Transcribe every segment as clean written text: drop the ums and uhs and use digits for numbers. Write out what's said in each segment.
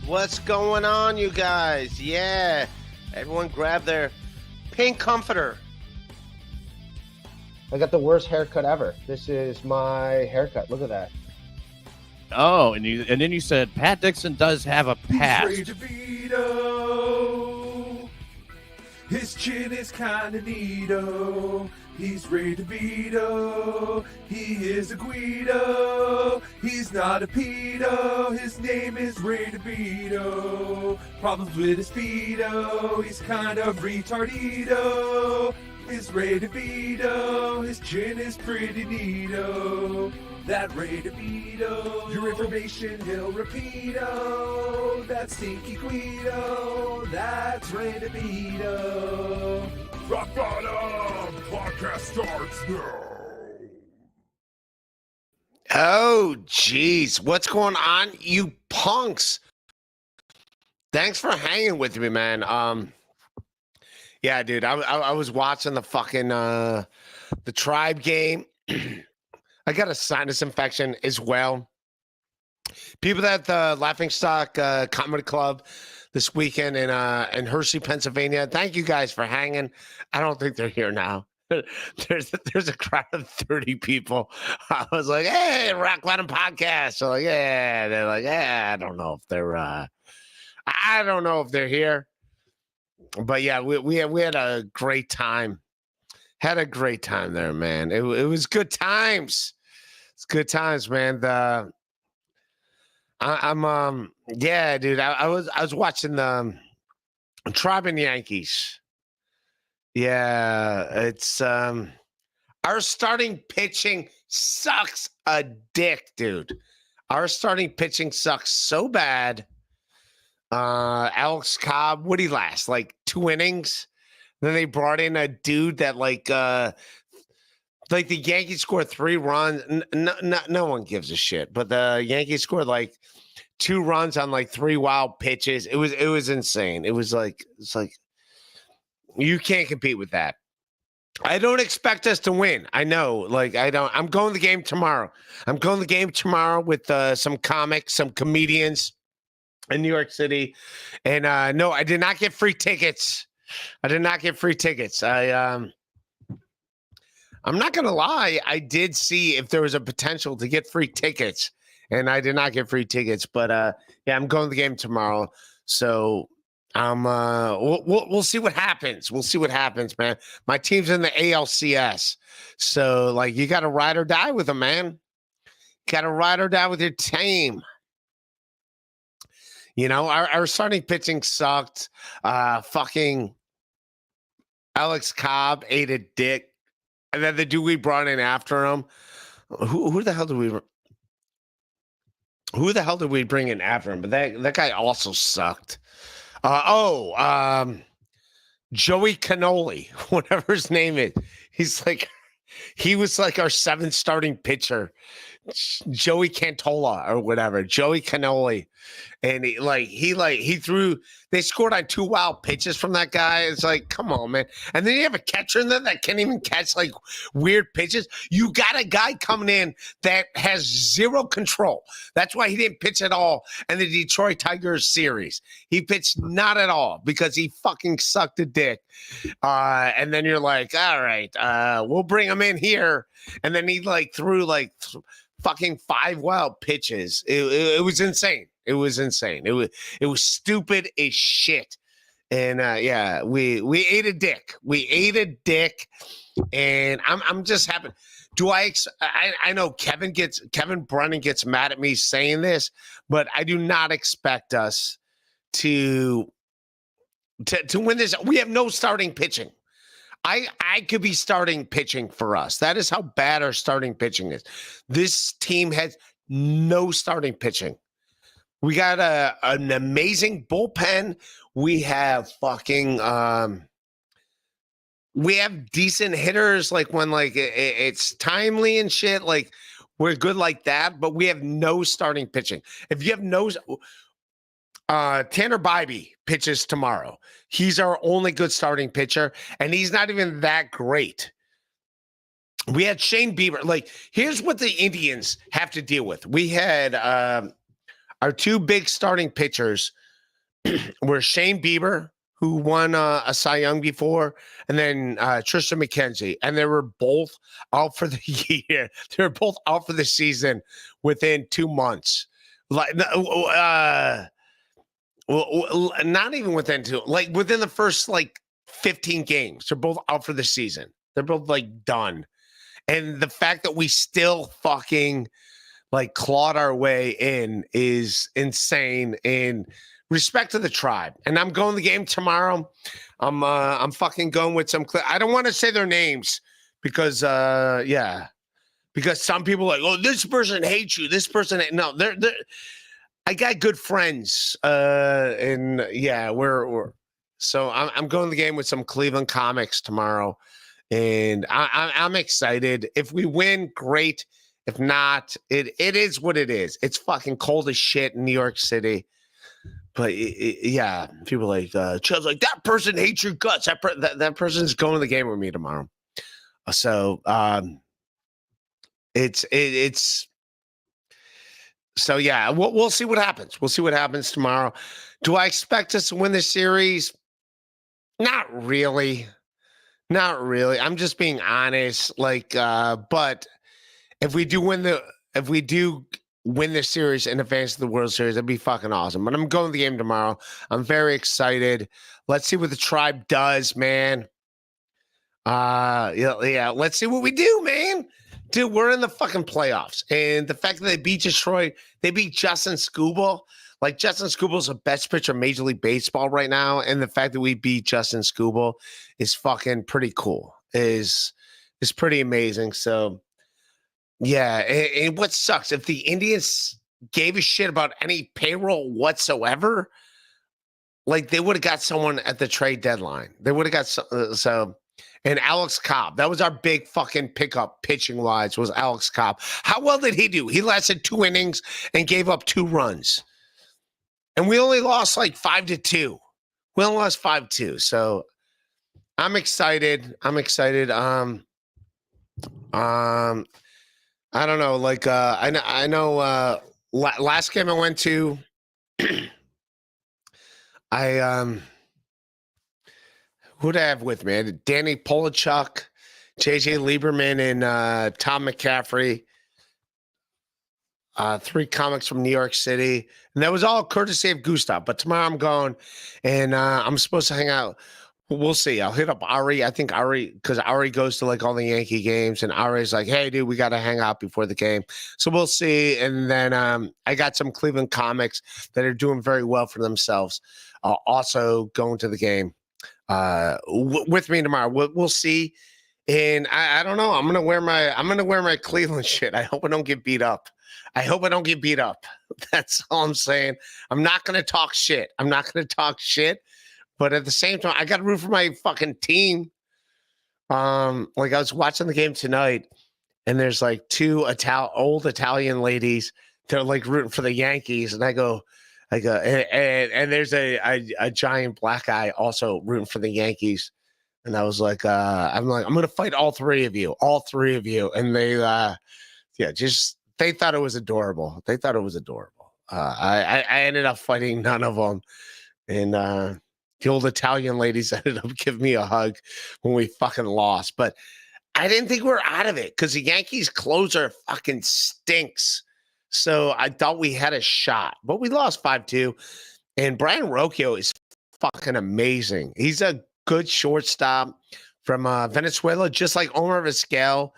What's going on, you guys? Yeah, everyone grab their pink comforter. I got the worst haircut ever. This is my haircut. Look at that. Oh, and then you said Pat Dixon does have a past. He's Ray DeVito. His chin is kinda neato. He's Ray DeVito. He is a Guido. He's not a pedo. His name is Ray DeVito. Problems with his speedo. He's kind of retardito. Is Ray DeVito. His chin is pretty neato. That Ray DeVito. Your information he'll repeat-o. That stinky Guido. That's Ray DeVito. Rock Bottom Podcast starts now. Oh, jeez. What's going on, you punks? Thanks for hanging with me, man. Yeah, dude, I was watching the fucking the Tribe game. I got a sinus infection as well. People at the Laughing Stock Comedy Club this weekend in Hershey, Pennsylvania. Thank you guys for hanging. I don't think they're here now. There's a crowd of 30 people. I was like, hey, Rock Bottom Podcast. So like, yeah, they're like, yeah, I don't know if they're here. But yeah, we had a great time. Had a great time there, man. It was good times. It's good times, man. Yeah, dude. I was watching the Tribe and Yankees. Yeah, it's our starting pitching sucks a dick, dude. Our starting pitching sucks so bad. Alex Cobb, what'd he last? Like 2 innings? Then they brought in a dude that like the Yankees scored 3 runs. No one gives a shit. But the Yankees scored like 2 runs on like 3 wild pitches. It was insane. It's like you can't compete with that. I don't expect us to win. I know. I'm going to the game tomorrow. I'm going to the game tomorrow with some comics, some comedians in New York City. And no, I did not get free tickets. I'm not gonna lie. I did see if there was a potential to get free tickets, and I did not get free tickets. But yeah, I'm going to the game tomorrow. So we'll see what happens. We'll see what happens, man. My team's in the ALCS, so like you got to ride or die with them, man. Got to ride or die with your team. You know, our starting pitching sucked. Fucking Alex Cobb ate a dick. And then the dude we brought in after him. Who the hell did we bring in after him? But that guy also sucked. Joey Cannoli, whatever his name is. He was like our 7th starting pitcher. Joey Cantola or whatever, Joey Cannoli. And he threw, they scored on 2 wild pitches from that guy. It's like, come on, man. And then you have a catcher in there that can't even catch like weird pitches. You got a guy coming in that has 0 control. That's why he didn't pitch at all in the Detroit Tigers series. He pitched not at all because he fucking sucked a dick. And then you're like, all right, we'll bring him in here. And then he threw fucking 5 wild pitches. It was insane. It was insane. It was stupid as shit. And yeah, we ate a dick. We ate a dick. And I'm just happy. I know Kevin Brennan gets mad at me saying this, but I do not expect us to win this. We have no starting pitching. I could be starting pitching for us. That is how bad our starting pitching is. This team has no starting pitching. We got an amazing bullpen. We have fucking we have decent hitters like when it's timely and shit. Like we're good like that, but we have no starting pitching. If you have no Tanner Bybee pitches tomorrow. He's our only good starting pitcher, and he's not even that great. We had Shane Bieber. Like, here's what the Indians have to deal with. We had Our two big starting pitchers were Shane Bieber, who won a Cy Young before, and then Tristan McKenzie. And they were both out for the year. They were both out for the season within 2 months. Like, not even within two, like within the first like 15 games. They're both out for the season. They're both like done. And the fact that we still fucking like clawed our way in is insane. And respect to the tribe. And I'm going to the game tomorrow. I'm fucking going with some. I don't want to say their names because because some people are like, oh, this person hates you. This person, no, they're. I got good friends, and yeah, we're. So I'm going to the game with some Cleveland comics tomorrow, and I'm excited. If we win, great. If not, it is what it is. It's fucking cold as shit in New York City. But yeah, people like Chill's like, that person hates your guts. That person's going to the game with me tomorrow. So it's so yeah, we'll see what happens. We'll see what happens tomorrow. Do I expect us to win the series? Not really. Not really. I'm just being honest. Like, but if we do win the series and advance to the World Series, that'd be fucking awesome. But I'm going to the game tomorrow. I'm very excited. Let's see what the tribe does, man. Yeah. Let's see what we do, man. Dude, we're in the fucking playoffs. And the fact that they beat Detroit, they beat Justin Skubal. Like, Justin Skubal's the best pitcher in Major League Baseball right now. And the fact that we beat Justin Skubal is fucking pretty cool. Is pretty amazing. So yeah, and what sucks, if the Indians gave a shit about any payroll whatsoever, like they would have got someone at the trade deadline. They would have got so. And Alex Cobb, that was our big fucking pickup pitching wise, was Alex Cobb. How well did he do? He lasted 2 innings and gave up 2 runs, and we only lost like 5-2. We only lost 5-2. So I'm excited. I don't know. Like, I know. Last game I went to, who'd I have with me? I had Danny Polachuk, JJ Lieberman, and Tom McCaffrey. 3 comics from New York City, and that was all courtesy of Gustav. But tomorrow I'm going, and I'm supposed to hang out. We'll see. I'll hit up Ari. I think Ari, because Ari goes to like all the Yankee games, and Ari's like, hey, dude, we got to hang out before the game. So we'll see. And then I got some Cleveland comics that are doing very well for themselves. Also going to the game with me tomorrow. We'll see. And I don't know. I'm gonna wear my Cleveland shit. I hope I don't get beat up. That's all I'm saying. I'm not gonna talk shit. But at the same time, I got to root for my fucking team. Like I was watching the game tonight, and there's like 2 old Italian ladies. They're like rooting for the Yankees, and I go, and there's a giant black guy also rooting for the Yankees. And I was like, I'm gonna fight all 3 of you, and they, they thought it was adorable. I ended up fighting none of them, and the old Italian ladies ended up giving me a hug when we fucking lost. But I didn't think we were out of it because the Yankees closer fucking stinks. So I thought we had a shot, but we lost 5-2. And Brian Rocchio is fucking amazing. He's a good shortstop from Venezuela, just like Omar Vizquel.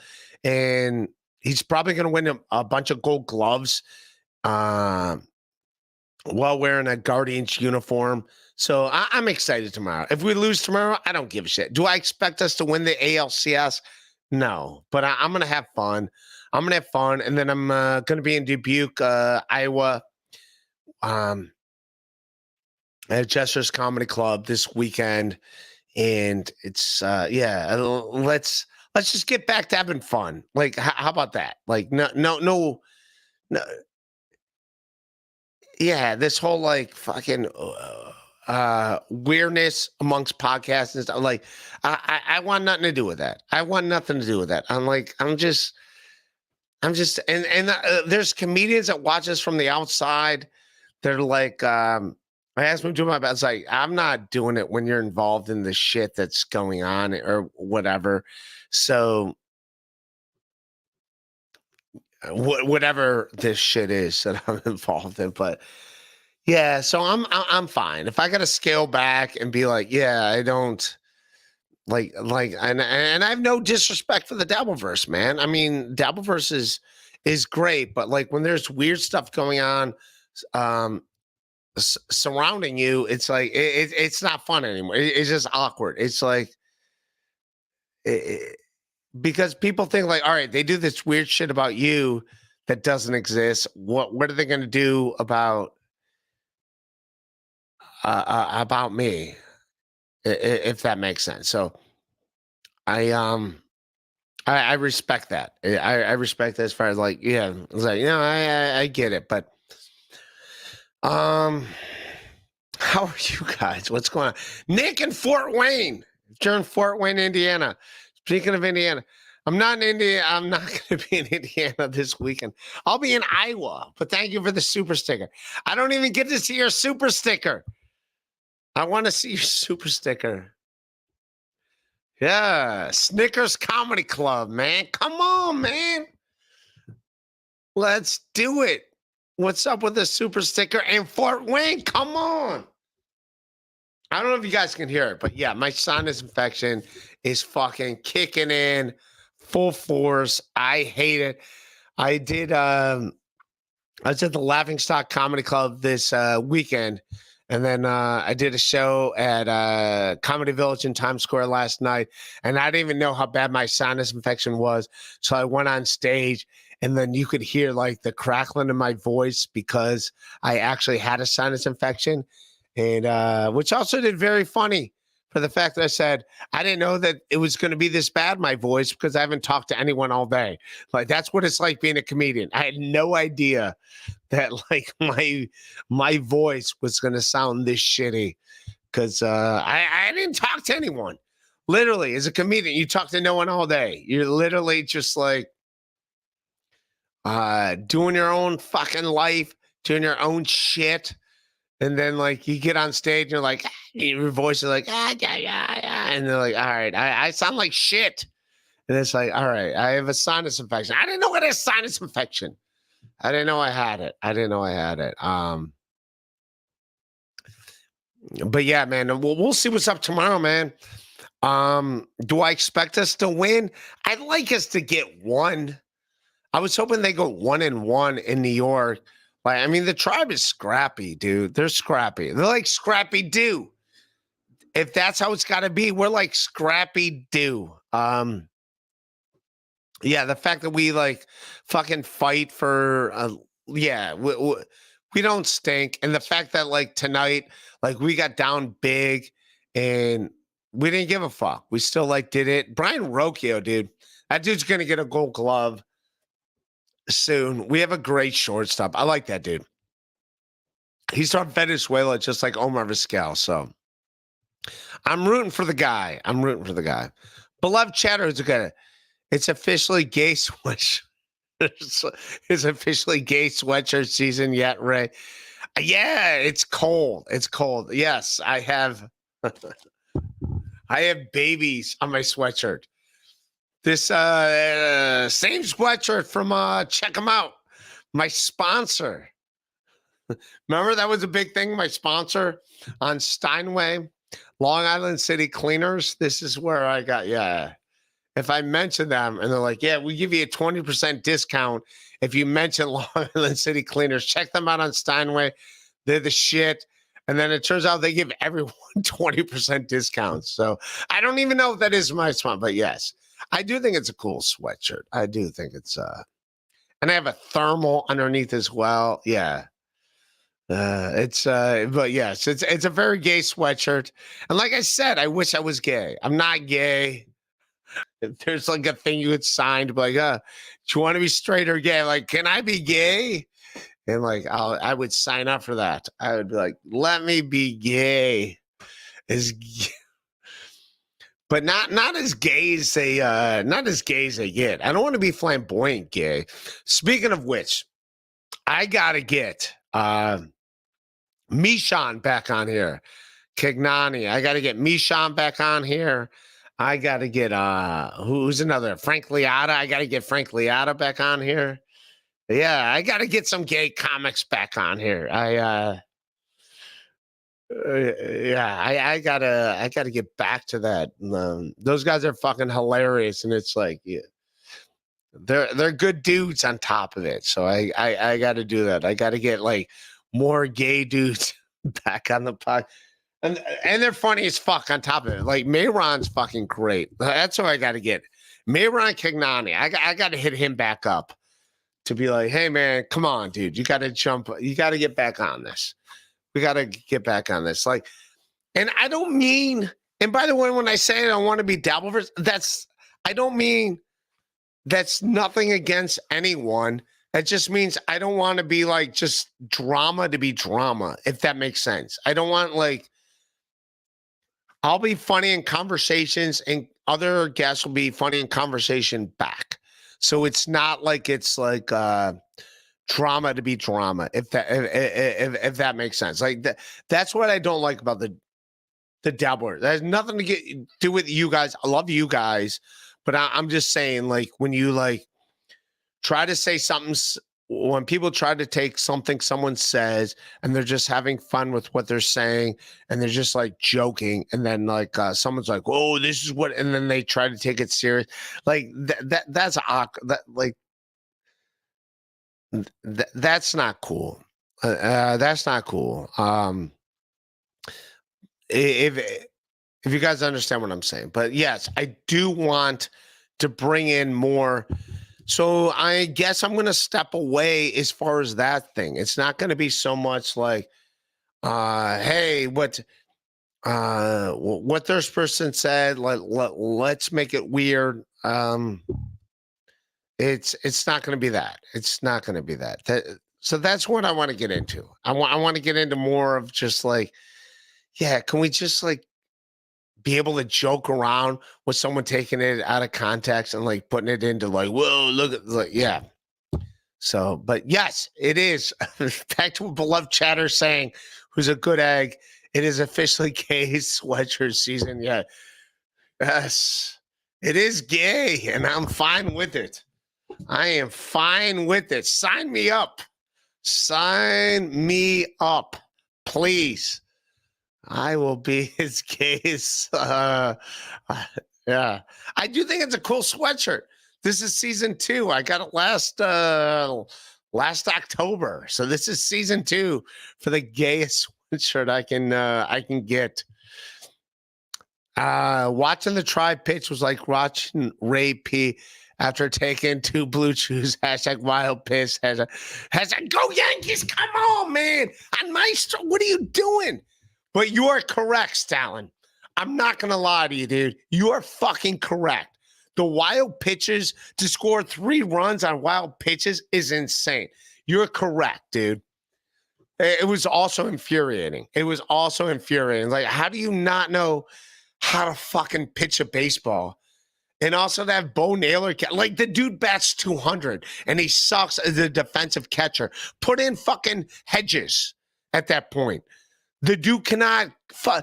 And he's probably going to win a bunch of gold gloves while wearing a Guardians uniform. So I'm excited tomorrow. If we lose tomorrow, I don't give a shit. Do I expect us to win the ALCS? No, but I'm going to have fun. And then I'm going to be in Dubuque, Iowa, at Jester's Comedy Club this weekend. And it's, let's just get back to having fun. Like, how about that? Like, no. Yeah, this whole like fucking weirdness amongst podcasts and stuff. Like, I want nothing to do with that. I'm just, and there's comedians that watch us from the outside they're like, I asked them to do my best. Like, I'm not doing it when you're involved in the shit that's going on or whatever. So whatever this shit is that I'm involved in, but yeah, so I'm fine. If I got to scale back and be like, yeah, I don't and I have no disrespect for the Dabbleverse, man. I mean, Dabbleverse is great, but like when there's weird stuff going on, um, surrounding you, it's like it's not fun anymore. It's just awkward. It's like because people think like, all right, they do this weird shit about you that doesn't exist. What are they going to do about me? If that makes sense. So I respect that. I respect that as far as like, yeah, it's like, I get it, but how are you guys? What's going on? Nick in Fort Wayne. You're in Fort Wayne, Indiana. Speaking of Indiana, I'm not in India. I'm not going to be in Indiana this weekend. I'll be in Iowa, but thank you for the super sticker. I don't even get to see your super sticker. I want to see your super sticker. Yeah, Snickers Comedy Club, man. Come on, man. Let's do it. What's up with the super sticker in Fort Wayne? Come on. I don't know if you guys can hear it, but yeah, my sinus infection is fucking kicking in full force. I hate it. I was at the Laughingstock Comedy Club this weekend. And then I did a show at Comedy Village in Times Square last night, and I didn't even know how bad my sinus infection was. So I went on stage, and then you could hear like the crackling in my voice because I actually had a sinus infection, and which also did very funny for the fact that I said I didn't know that it was going to be this bad, my voice, because I haven't talked to anyone all day. Like that's what it's like being a comedian. I had no idea that like my voice was going to sound this shitty because I didn't talk to anyone. Literally, as a comedian, you talk to no one all day. You're literally just like doing your own fucking life, doing your own shit. And then like you get on stage and you're like, your voice is like, yeah, yeah. And they're like, all right, I sound like shit. And it's like, all right, I have a sinus infection. I didn't know I had a sinus infection. I didn't know I had it. But yeah, man, we'll see what's up tomorrow, man. Do I expect us to win? I'd like us to get one. I was hoping they go 1-1 in New York. Like, I mean, the Tribe is scrappy, dude. They're scrappy. They're like Scrappy Doo. If that's how it's got to be, we're like Scrappy Doo. Yeah, the fact that we like fucking fight for, yeah, we don't stink. And the fact that like tonight, like we got down big and we didn't give a fuck. We still like did it. Brian Rocchio, dude, that dude's going to get a Gold Glove soon. We have a great shortstop. I like that dude. He's from Venezuela, just like Omar Vizquel. So I'm rooting for the guy. Beloved chatter is good. It's officially gay sweatshirt. It's officially gay sweatshirt season yet, Ray? Yeah, it's cold. Yes, I have. I have babies on my sweatshirt. This same sweatshirt from check them out. My sponsor. Remember that was a big thing. My sponsor on Steinway, Long Island City Cleaners. This is where I got If I mention them and they're like, yeah, we give you a 20% discount if you mention Long Island City Cleaners. Check them out on Steinway. They're the shit. And then it turns out they give everyone 20% discounts. So I don't even know if that is my sponsor, but yes, I do think it's a cool sweatshirt. I do think it's and I have a thermal underneath as well. Yeah. But yes, it's a very gay sweatshirt. And like I said, I wish I was gay. I'm not gay. If there's like a thing you would sign to be like, do you want to be straight or gay? Like, can I be gay? And like, I would sign up for that. I would be like, let me be gay. But not as gay as they get. I don't want to be flamboyant gay. Speaking of which, I gotta get Mishan back on here. Kignani. I got to get Mishan back on here. I got to get who's another? Frank Liotta. I got to get Frank Liotta back on here. Yeah, I got to get some gay comics back on here. I gotta get back to that. Those guys are fucking hilarious, and it's like, yeah, they're good dudes on top of it. So I got to do that. I got to get like more gay dudes back on the pod, and they're funny as fuck on top of it. Like Mayron's fucking great. That's what I got to get. Mayron Kignani. I got to hit him back up to be like, hey man, come on, dude, you got to jump. You got to get back on this. We got to get back on this. Like, and I don't mean, and by the way, when I say I don't want to be Dabbleverse, I don't mean that's nothing against anyone. It just means I don't want to be like just drama to be drama, if that makes sense. I don't want like, I'll be funny in conversations and other guests will be funny in conversation back. So it's not like it's like drama to be drama, if that makes sense. Like that's what I don't like about the Dabbler. That has nothing to do with you guys. I love you guys, but I'm just saying, like, when you like try to say something, when people try to take something someone says and they're just having fun with what they're saying and they're just like joking, and then like someone's like, oh, this is what, and then they try to take it serious, like that's awkward. That like that's not cool. That's not cool. If you guys understand what I'm saying, but yes, I do want to bring in more. So I guess I'm going to step away as far as that thing. It's not going to be so much like, hey, what this person said, let's make it weird. It's not going to be that. It's not going to be that. So that's what I want to get into. I want to get into more of just like, yeah, can we just like be able to joke around with someone taking it out of context and like putting it into like, whoa, look at, like, yeah. So, but yes, it is. Back to a beloved chatter saying, who's a good egg. It is officially gay sweatshirt season. Yeah. Yes, it is gay and I'm fine with it. I am fine with it. Sign me up. Sign me up, please. I will be as gay as, yeah. I do think it's a cool sweatshirt. This is season 2. I got it last October. So this is season 2 for the gayest sweatshirt I can get. Watching the Tribe pitch was like watching Ray P after taking 2 blue chews. # wild piss. Hashtag go Yankees. Come on, man. On my what are you doing? But you are correct, Stalin. I'm not going to lie to you, dude. You are fucking correct. The wild pitches to score 3 runs on wild pitches is insane. You're correct, dude. It was also infuriating. Like, how do you not know how to fucking pitch a baseball? And also that Bo Naylor, like the dude bats 200 and he sucks as a defensive catcher. Put in fucking Hedges at that point. The dude cannot. I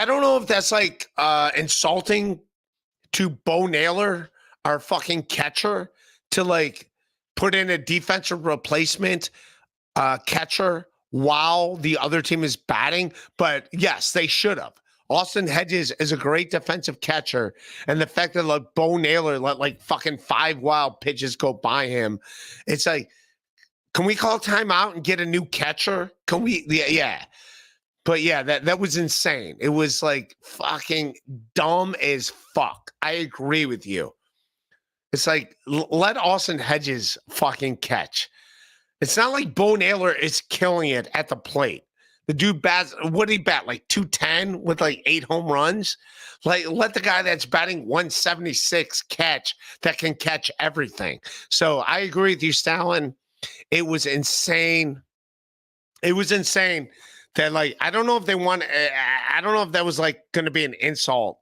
don't know if that's like insulting to Bo Naylor, our fucking catcher, to like put in a defensive replacement catcher while the other team is batting. But yes, they should have. Austin Hedges is a great defensive catcher, and the fact that like Bo Naylor let like fucking 5 wild pitches go by him, it's like, can we call timeout and get a new catcher? Can we? Yeah. But yeah, that was insane. It was like fucking dumb as fuck. I agree with you. It's like, let Austin Hedges fucking catch. It's not like Bo Naylor is killing it at the plate. The dude bats, what did he bat? Like 210 with like 8 home runs? Like, let the guy that's batting 176 catch that can catch everything. So I agree with you, Stalin. It was insane. It was insane. That like, I don't know if they want, I don't know if that was like going to be an insult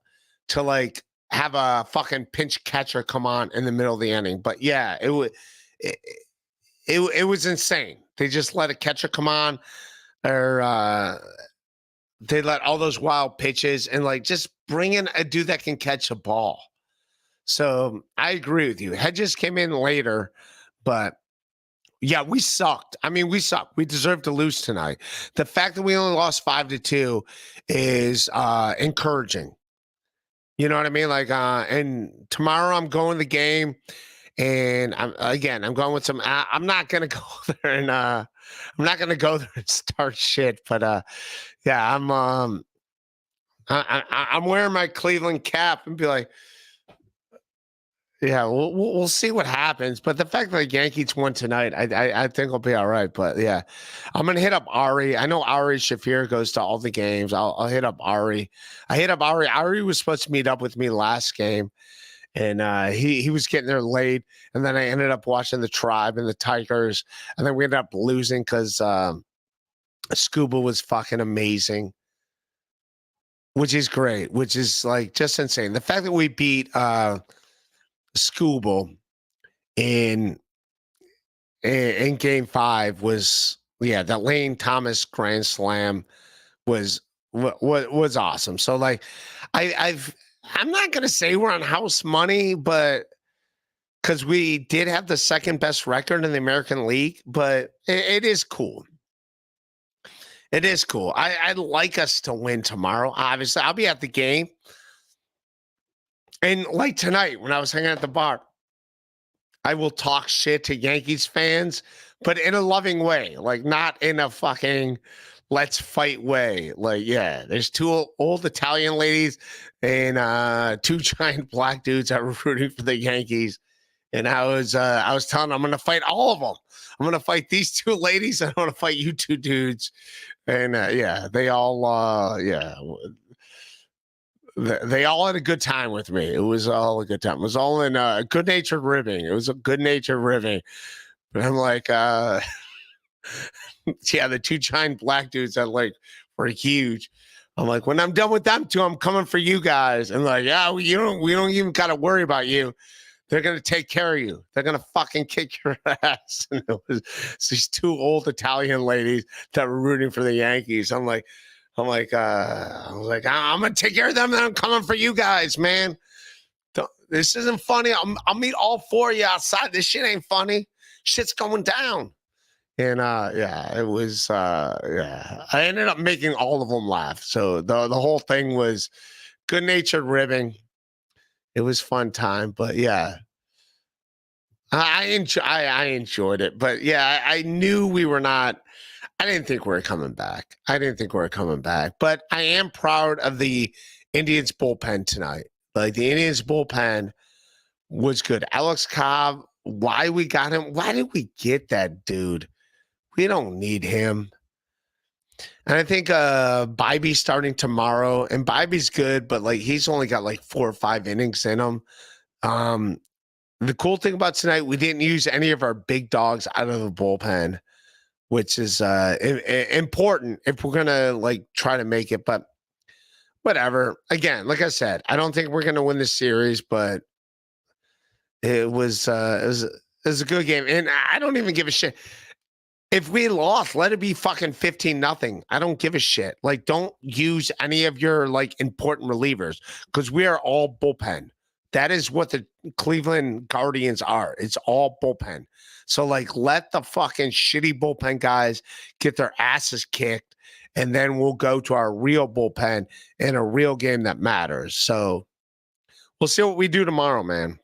to like have a fucking pinch catcher come on in the middle of the inning. But yeah, it was insane. They just let a catcher come on. or they let all those wild pitches and like just bring in a dude that can catch a ball. So I agree with you. Hedges came in later, but yeah, we sucked. I mean, we sucked. We deserved to lose tonight. The fact that we only lost 5-2 is encouraging. You know what I mean? Like, and tomorrow I'm going to the game, and I'm going with some. I'm not gonna go there and I'm not gonna go there and start shit. But yeah, I'm wearing my Cleveland cap and be like, yeah, we'll see what happens. But the fact that the Yankees won tonight, I think will be all right. But yeah, I'm gonna hit up Ari. I know Ari Shafir goes to all the games. I'll hit up Ari. I hit up Ari. Ari was supposed to meet up with me last game, and he was getting there late. And then I ended up watching the Tribe and the Tigers, and then we ended up losing because Scuba was fucking amazing, which is great, which is like just insane. The fact that we beat Scuba in game 5 was that Lane Thomas grand slam was awesome. So like I'm not gonna say we're on house money, but because we did have the second best record in the American League, but it is cool. It is cool. I'd like us to win tomorrow. Obviously, I'll be at the game. And like tonight, when I was hanging at the bar, I will talk shit to Yankees fans, but in a loving way, like not in a fucking let's fight way. Like, yeah, there's 2 old Italian ladies and 2 giant black dudes that were rooting for the Yankees. And I was telling them, I'm going to fight all of them. I'm going to fight these 2 ladies. And I'm going to fight you 2 dudes. And they all, they all had a good time with me. It was all a good time. It was all in good-natured ribbing. It was a good-natured ribbing. But I'm like, the 2 giant black dudes that like were huge. I'm like, when I'm done with them 2, I'm coming for you guys. And like, yeah, we don't even got to worry about you. They're going to take care of you. They're going to fucking kick your ass. And it was these 2 old Italian ladies that were rooting for the Yankees. I'm like, I'm going to take care of them. And I'm coming for you guys, man. This isn't funny. I'll meet all 4 of you outside. This shit ain't funny. Shit's going down. And it was, I ended up making all of them laugh. So the whole thing was good-natured ribbing. It was fun time, but yeah, I enjoyed it. But yeah, I knew we were not. I didn't think we were coming back. But I am proud of the Indians bullpen tonight. Like the Indians bullpen was good. Alex Cobb, why we got him? Why did we get that dude? We don't need him. And I think Bibby's starting tomorrow, and Bibby's good, but like he's only got like 4 or 5 innings in him. The cool thing about tonight, we didn't use any of our big dogs out of the bullpen, which is important if we're gonna like try to make it. But whatever. Again, like I said, I don't think we're gonna win this series, but it was a good game, and I don't even give a shit. If we lost, let it be fucking 15-0. I don't give a shit. Like, don't use any of your like important relievers because we are all bullpen. That is what the Cleveland Guardians are. It's all bullpen. So like, let the fucking shitty bullpen guys get their asses kicked, and then we'll go to our real bullpen in a real game that matters. So we'll see what we do tomorrow, man.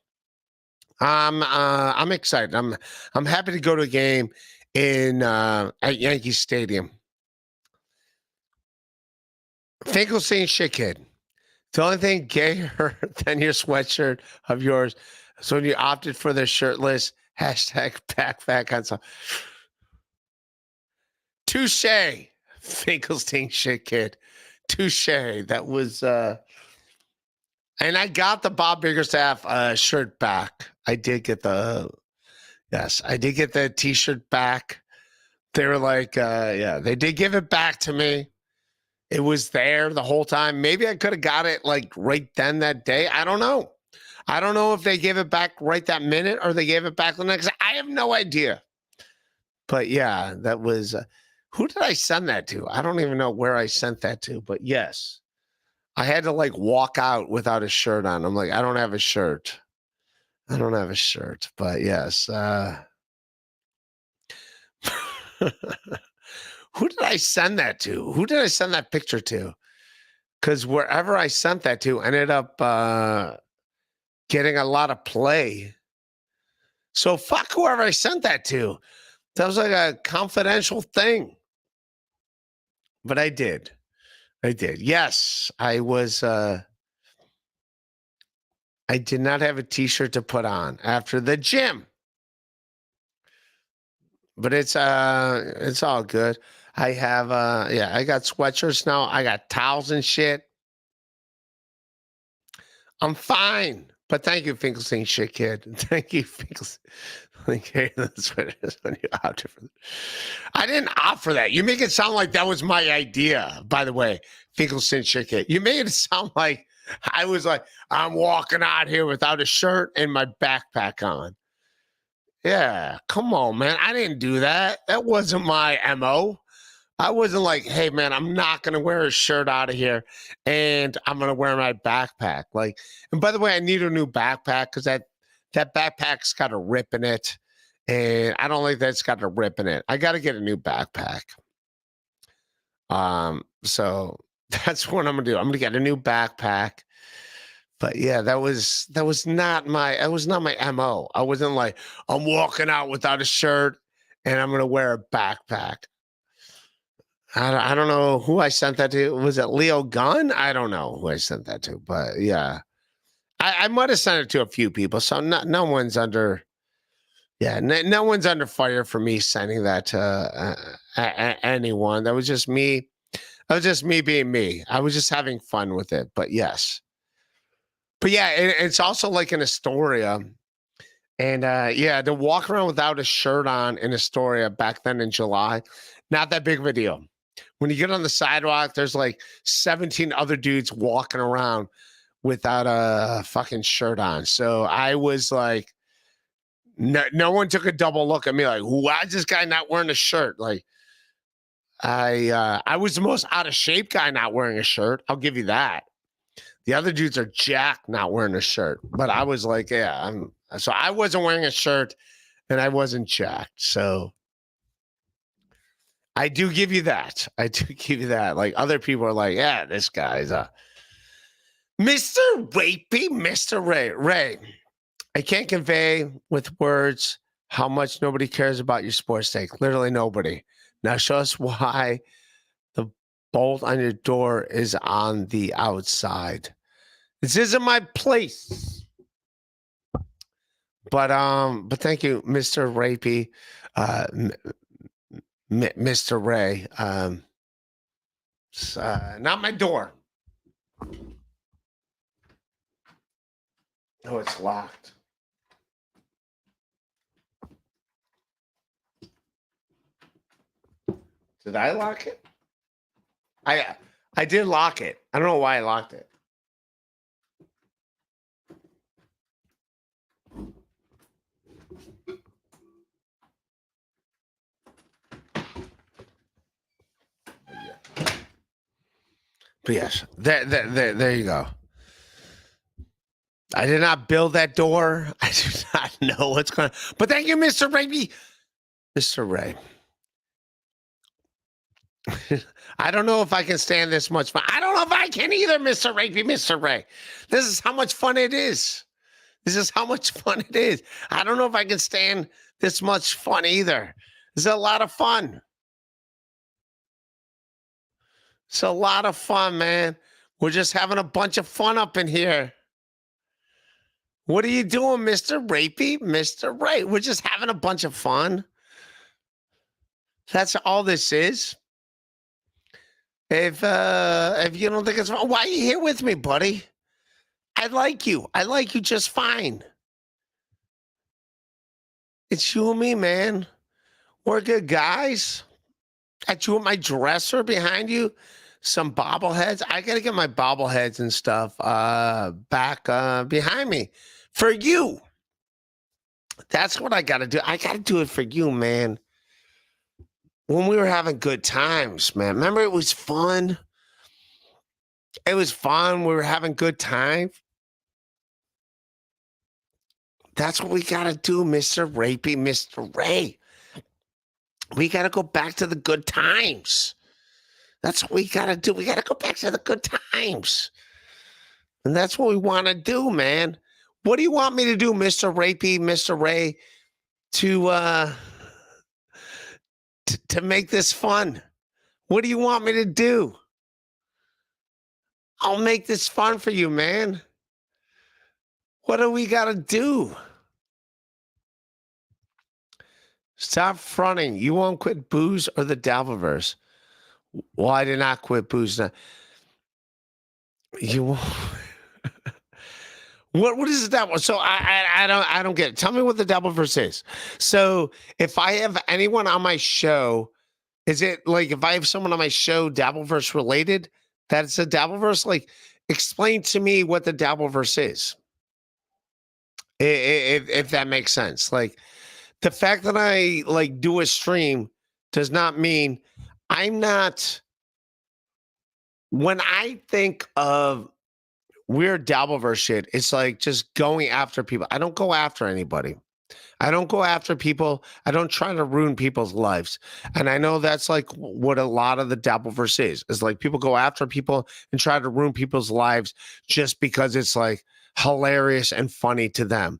I'm excited. I'm happy to go to a game in at Yankee Stadium. Finkelstein shit kid. The only thing gayer than your sweatshirt of yours is when you opted for the shirtless #backpack on some. Touche, Finkelstein shit kid. Touche. That was and I got the Bob Biggerstaff shirt back. I did get the t-shirt back. They were like, they did give it back to me. It was there the whole time. Maybe I could have got it like right then that day. I don't know. I don't know if they gave it back right that minute or they gave it back the next. I have no idea. But yeah, that was Who did I send that to? I don't even know where I sent that to, but yes. I had to like walk out without a shirt on. I'm like, I don't have a shirt. I don't have a shirt, but yes. Who did I send that to? Who did I send that picture to? Because wherever I sent that to ended up getting a lot of play. So fuck whoever I sent that to. That was like a confidential thing. But I did. I did. Yes, I was I did not have a t-shirt to put on after the gym. But it's all good. I have yeah, I got sweatshirts now. I got towels and shit. I'm fine. But thank you, Finkelstein shit kid. Thank you, Finkelstein. Okay, that's what it is when you opt for that. I didn't opt for that. You make it sound like that was my idea, by the way, Finkelstein shit kid. You made it sound like I was like, I'm walking out here without a shirt and my backpack on. Yeah, come on, man. I didn't do that. That wasn't my MO. I wasn't like, hey, man, I'm not going to wear a shirt out of here and I'm going to wear my backpack. Like, and by the way, I need a new backpack because that backpack's got a rip in it. And I don't like that it's got a rip in it. I got to get a new backpack. So that's what I'm going to do. I'm going to get a new backpack. But yeah, that was not my MO. I wasn't like, I'm walking out without a shirt and I'm going to wear a backpack. I don't know who I sent that to. Was it Leo Gunn? I don't know who I sent that to, but yeah, I might have sent it to a few people. So no one's under, yeah, no one's under fire for me sending that to anyone. That was just me. That was just me being me. I was just having fun with it. But yes, but yeah, it's also like in Astoria. And yeah, to walk around without a shirt on in Astoria back then in July, not that big of a deal. When you get on the sidewalk, there's like 17 other dudes walking around without a fucking shirt on. So I was like, no one took a double look at me like, why is this guy not wearing a shirt? Like, I was the most out of shape guy not wearing a shirt. I'll give you that. The other dudes are jacked not wearing a shirt. But I was like, yeah, so I wasn't wearing a shirt and I wasn't jacked. So I do give you that. I do give you that. Like other people are like, yeah, this guy's Mr. Rapey, Mr. Ray. I can't convey with words how much nobody cares about your sports take. Literally nobody. Now show us why the bolt on your door is on the outside. This isn't my place. But thank you, Mr. Rapey. Mr. Ray, not my door. Oh, it's locked. Did I lock it? I did lock it. I don't know why I locked it. But yes, there you go. I did not build that door. I do not know what's going on. But thank you, Mr. Ray. Mr. Ray. I don't know if I can stand this much fun. I don't know if I can either, Mr. Ray. Mr. Ray. This is how much fun it is. This is how much fun it is. I don't know if I can stand this much fun either. It's a lot of fun. It's a lot of fun, man. We're just having a bunch of fun up in here. What are you doing, Mr. Rapey? Mr. Ray. We're just having a bunch of fun. That's all this is. If you don't think it's fun, why are you here with me, buddy? I like you. I like you just fine. It's you and me, man. We're good guys. Got you at my dresser behind you. Some bobbleheads. I got to get my bobbleheads and stuff back behind me for you. That's what I got to do. I got to do it for you, man. when we were having good times, man. Remember, it was fun. It was fun. We were having good times. That's what we got to do, Mr. Rapey, Mr. Ray. We got to go back to the good times. That's what we got to do. We got to go back to the good times. And that's what we want to do, man. What do you want me to do, Mr. Rapey, Mr. Ray, to make this fun? What do you want me to do? I'll make this fun for you, man. What do we got to do? Stop fronting. You won't quit booze or the Dabbleverse. Well, I did not quit booze. You won't. What is that? So I don't get it. Tell me what the Dabbleverse is. So if I have anyone on my show, is it like if I have someone on my show Dabbleverse related, that's a Dabbleverse? Like, explain to me what the Dabbleverse is. If that makes sense. Like, the fact that I like do a stream does not mean I'm not. When I think of weird Dabbleverse shit, it's like just going after people. I don't go after anybody. I don't go after people. I don't try to ruin people's lives. And I know that's like what a lot of the Dabbleverse is like people go after people and try to ruin people's lives just because it's like hilarious and funny to them.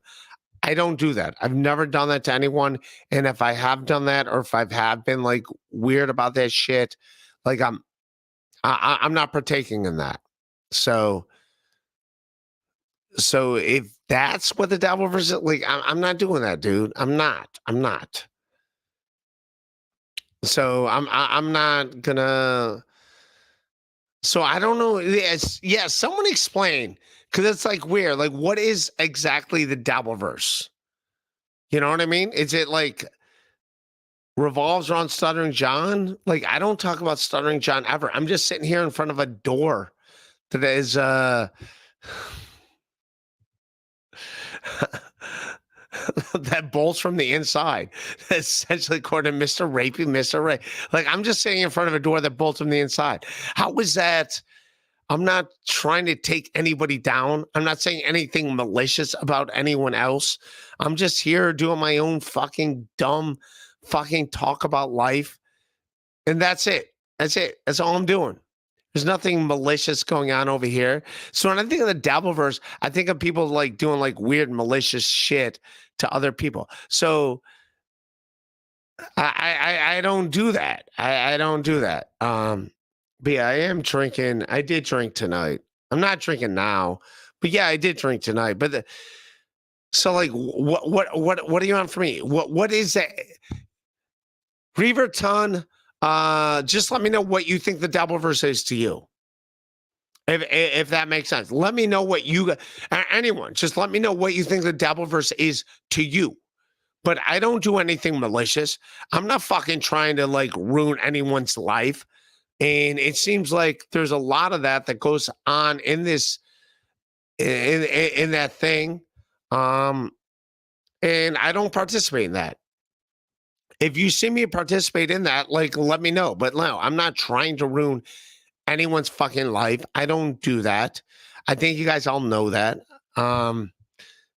I don't do that. I've never done that to anyone. And if I have done that, or if I have been like weird about that shit, like I'm not partaking in that. So if that's what the Dabbleverse is, like, I'm not doing that, dude. I'm not. So I'm not gonna. So I don't know. Yes, someone explain, because it's like weird. Like, what is exactly the Dabbleverse? You know what I mean? Is it like revolves around Stuttering John? Like, I don't talk about Stuttering John ever. I'm just sitting here in front of a door that is that bolts from the inside. Essentially, according to Mr. Rapey, Mr. Ray. Like, I'm just sitting in front of a door that bolts from the inside. How is that? I'm not trying to take anybody down. I'm not saying anything malicious about anyone else. I'm just here doing my own fucking dumb fucking talk about life. And that's it. That's it. That's all I'm doing. There's nothing malicious going on over here. So when I think of the Dabbleverse, I think of people like doing like weird malicious shit to other people. So I don't do that. I don't do that. But yeah, I am drinking. I did drink tonight. I'm not drinking now, but yeah, I did drink tonight. But so like, what are you on for me? What is that? Reaverton, just let me know what you think the Dabbleverse is to you. If that makes sense, let me know what you anyone. Just let me know what you think the Dabbleverse is to you. But I don't do anything malicious. I'm not fucking trying to like ruin anyone's life. And it seems like there's a lot of that goes on in this, in that thing. And I don't participate in that. If you see me participate in that, like, let me know. But no, I'm not trying to ruin anyone's fucking life. I don't do that. I think you guys all know that.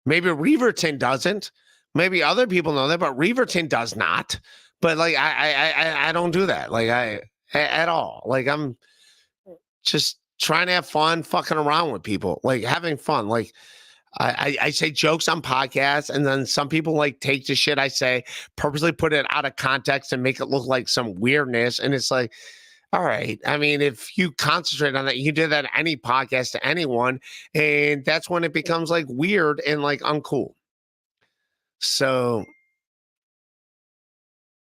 Maybe Reaverton doesn't. Maybe other people know that, but Reaverton does not. But like, I don't do that. Like at all. Like, I'm just trying to have fun, fucking around with people, like having fun. Like I say jokes on podcasts, and then some people like take the shit I say, purposely put it out of context and make it look like some weirdness. And it's like, all right. I mean, if you concentrate on that, you did that any podcast to anyone, and that's when it becomes like weird and like uncool. So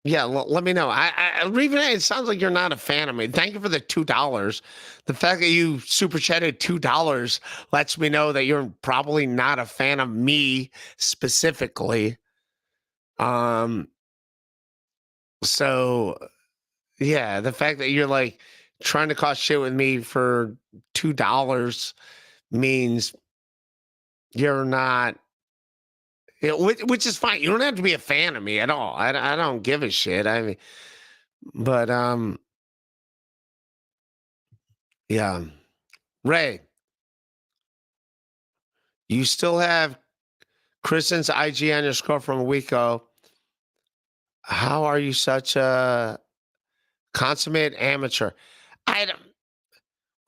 yeah, let me know. Even it sounds like you're not a fan of me. Thank you for the $2. The fact that you super chatted $2 lets me know that you're probably not a fan of me specifically. So yeah, the fact that you're like trying to cause shit with me for $2 means you're not. Which is fine. You don't have to be a fan of me at all. I don't give a shit. I mean, But yeah. Ray, you still have Kristen's IG on your score from a week ago. How are you such a consummate amateur? I don't.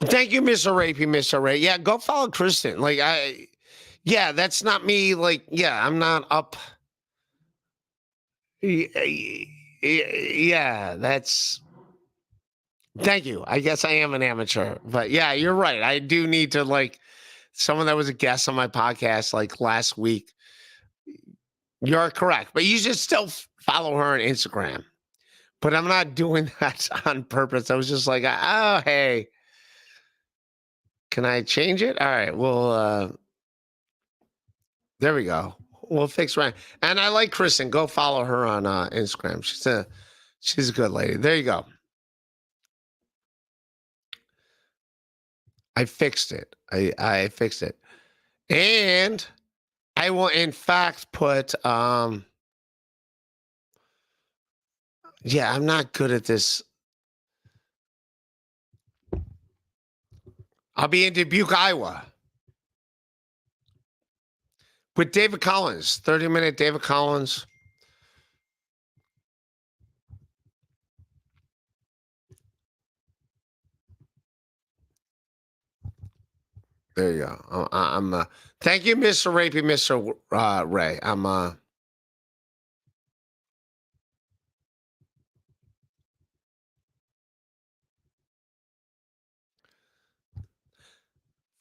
Thank you, Mr. Rapey, Mr. Ray. Yeah, go follow Kristen. Yeah, that's not me. Like, yeah, I'm not up. Yeah, that's. Thank you. I guess I am an amateur, but yeah, you're right. I do need to like someone that was a guest on my podcast like last week. You're correct, but you should still follow her on Instagram. But I'm not doing that on purpose. I was just like, oh, hey, can I change it? All right. Well, there we go. We'll fix right. And I like Kristen. Go follow her on Instagram. She's a good lady. There you go. I fixed it. I fixed it. And I will in fact put yeah, I'm not good at this. I'll be in Dubuque, Iowa. With David Collins, 30-minute David Collins. There you go. I'm thank you, Mr. Rapey, Mr. Ray. I'm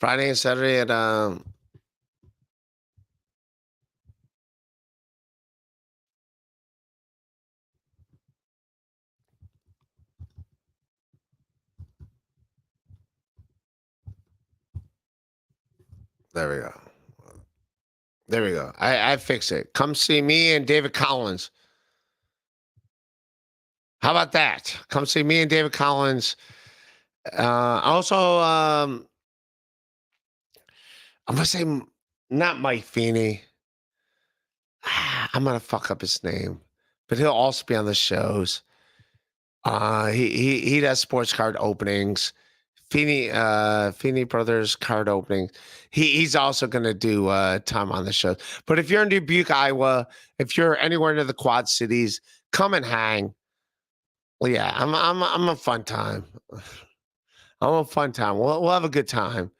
Friday and Saturday at there we go. There we go. I fix it. Come see me and David Collins. How about that? Come see me and David Collins. Also, I'm gonna say not Mike Feeney. I'm gonna fuck up his name, but he'll also be on the shows. He does sports card openings. Feeney Brothers card opening. He's also gonna do time on the show. But if you're in Dubuque, Iowa, if you're anywhere near the Quad Cities, come and hang. Well, yeah, I'm a fun time. I'm a fun time. We'll have a good time.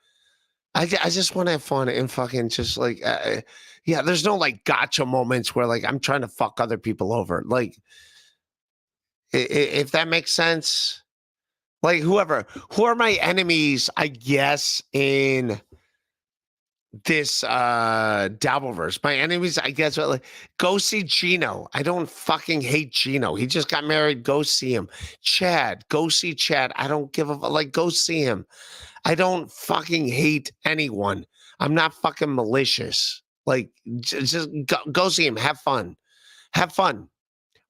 I just want to have fun and fucking just like yeah. There's no like gotcha moments where like I'm trying to fuck other people over. Like if that makes sense. Like who are my enemies? I guess in this Dabbleverse. My enemies, I guess, are like go see Gino. I don't fucking hate Gino. He just got married. Go see him. Chad, go see Chad. I don't give a like. Go see him. I don't fucking hate anyone. I'm not fucking malicious. Like just go see him. Have fun. Have fun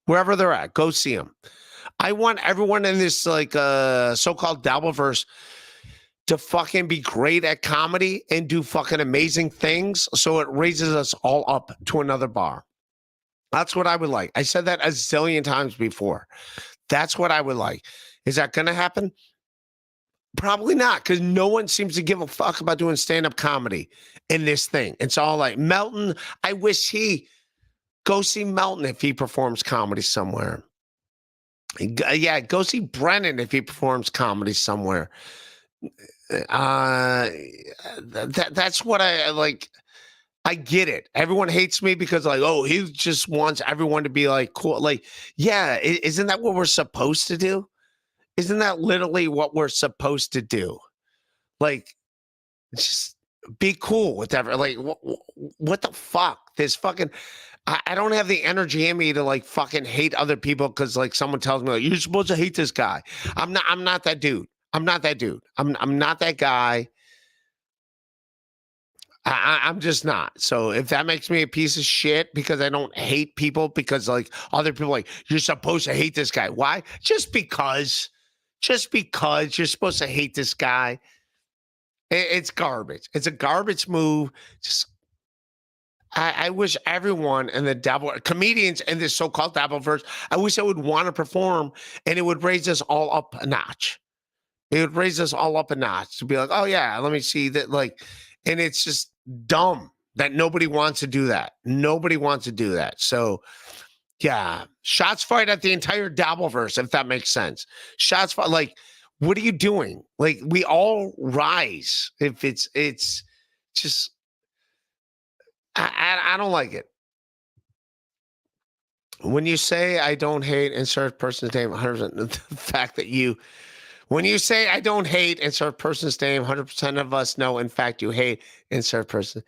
wherever they're at. Go see him. I want everyone in this like so-called Dabbleverse to fucking be great at comedy and do fucking amazing things so it raises us all up to another bar. That's what I would like. I said that a zillion times before. That's what I would like. Is that going to happen? Probably not, because no one seems to give a fuck about doing stand-up comedy in this thing. It's all like Melton. I wish he go see Melton if he performs comedy somewhere. Yeah, go see Brennan if he performs comedy somewhere. That's what I like. I get it. Everyone hates me because like, oh, he just wants everyone to be like cool. Like, yeah, isn't that what we're supposed to do? Isn't that literally what we're supposed to do? Like, just be cool with everyone. Like, what the fuck? This fucking. I don't have the energy in me to like fucking hate other people because like someone tells me like you're supposed to hate this guy. I'm not that dude. I'm not that dude. I'm not that guy. I'm just not. So if that makes me a piece of shit because I don't hate people because like other people like you're supposed to hate this guy. Why? Just because you're supposed to hate this guy. It's garbage. It's a garbage move. Just I wish everyone in the comedians in this so-called Dabbleverse, I wish I would want to perform, and it would raise us all up a notch. It would raise us all up a notch to be like, oh yeah, let me see that. Like, and it's just dumb that nobody wants to do that. Nobody wants to do that. So yeah, shots fired at the entire Dabbleverse, if that makes sense. Shots fired, like, what are you doing? Like, we all rise. If it's just, I don't like it. When you say I don't hate insert person's name, 100%, the fact that when you say I don't hate insert person's name, 100% of us know, in fact, you hate insert person.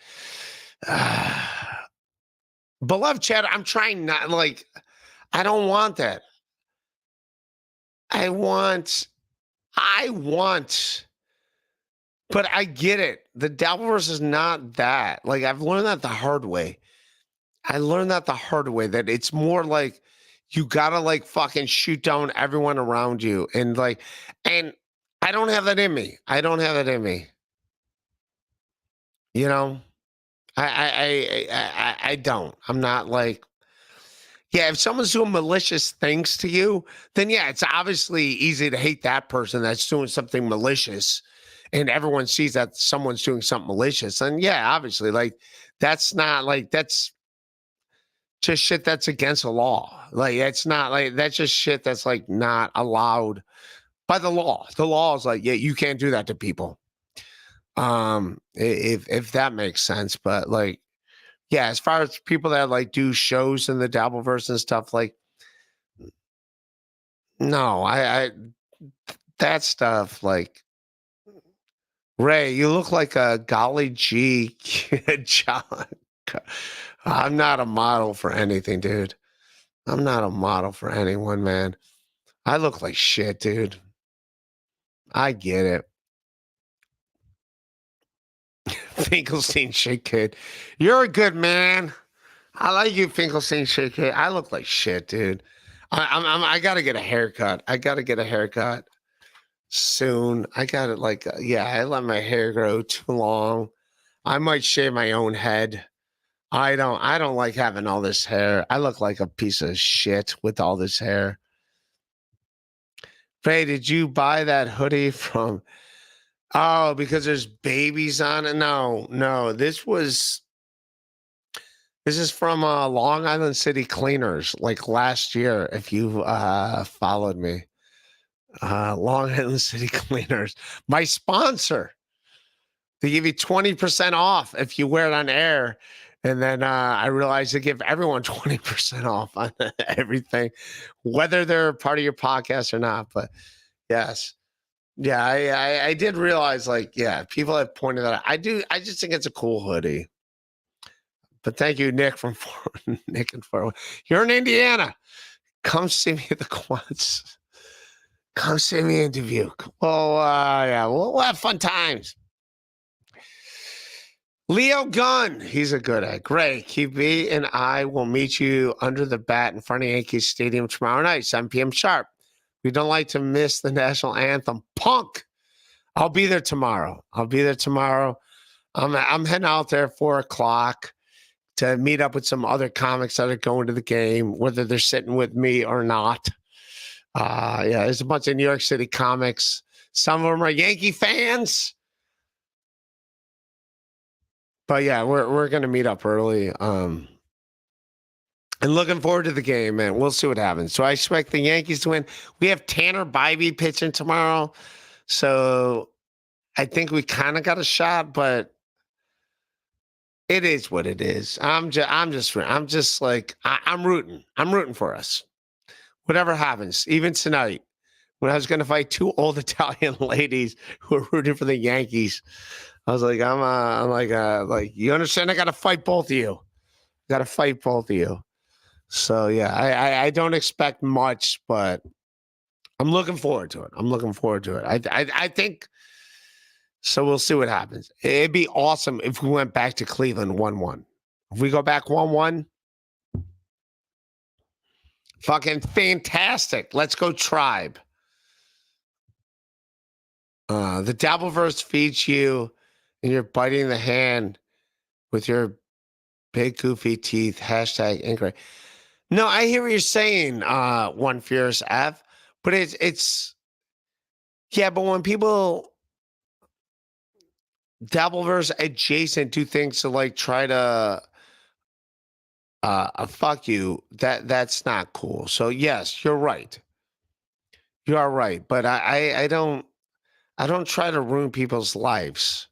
Beloved chat, I'm trying not, like, I don't want that. I want, but I get it. The Dabbleverse is not that. Like, I've learned that the hard way. I learned that the hard way, that it's more like you gotta like fucking shoot down everyone around you. And like, and I don't have that in me. I don't have that in me. You know? I don't. I'm not like, yeah, if someone's doing malicious things to you, then yeah, it's obviously easy to hate that person that's doing something malicious, and everyone sees that someone's doing something malicious. And yeah, obviously, like, that's not like, that's just shit that's against the law. Like, it's not like, that's just shit that's like not allowed by the law. The law is like, yeah, you can't do that to people. If that makes sense. But like, yeah, as far as people that like do shows in the Dabbleverse and stuff, like, no, I that stuff, like, Ray, you look like a golly gee John. I'm not a model for anything, dude. I'm not a model for anyone, man. I look like shit, dude. I get it. Finkelstein shit kid. You're a good man. I like you, Finkelstein shit kid. I look like shit, dude. I gotta get a haircut. I gotta get a haircut soon. I gotta like, yeah, I let my hair grow too long. I might shave my own head. I don't like having all this hair. I look like a piece of shit with all this hair. Ray, did you buy that hoodie from? Oh, because there's babies on it? No. This is from Long Island City Cleaners, like last year, if you followed me. Long Island City Cleaners, my sponsor. They give you 20% off if you wear it on air. And then I realized they give everyone 20% off on everything, whether they're part of your podcast or not. But yes. Yeah, I did realize, like, yeah, people have pointed that out. I just think it's a cool hoodie. But thank you, Nick from Nick and Far. You're in Indiana. Come see me at the Quads. Come see me in Dubuque. Well, yeah, we'll have fun times. Leo Gunn, he's a good egg. Great. QB and I will meet you under the bat in front of Yankees Stadium tomorrow night, 7 p.m. sharp. We don't like to miss the national anthem. Punk. I'll be there tomorrow. I'm heading out there at 4:00 to meet up with some other comics that are going to the game, whether they're sitting with me or not. Yeah, there's a bunch of New York City comics. Some of them are Yankee fans. But yeah, we're gonna meet up early. And looking forward to the game, man. We'll see what happens. So I expect the Yankees to win. We have Tanner Bybee pitching tomorrow, so I think we kind of got a shot, but it is what it is. I'm just like, I'm rooting. I'm rooting for us. Whatever happens, even tonight, when I was going to fight two old Italian ladies who were rooting for the Yankees, I was like, I'm like, you understand? I got to fight both of you. Got to fight both of you. So yeah, I don't expect much, but I'm looking forward to it. I think so. We'll see what happens. It'd be awesome if we went back to Cleveland 1-1. If we go back 1-1, fucking fantastic. Let's go Tribe. The Dabbleverse feeds you, and you're biting the hand with your Big goofy teeth. Hashtag incorrect. No, I hear what you're saying, One Fierce F. But it's yeah, but when people Dabbleverse adjacent do things to like try to fuck you, that's not cool. So yes, you're right. You are right. But I don't try to ruin people's lives.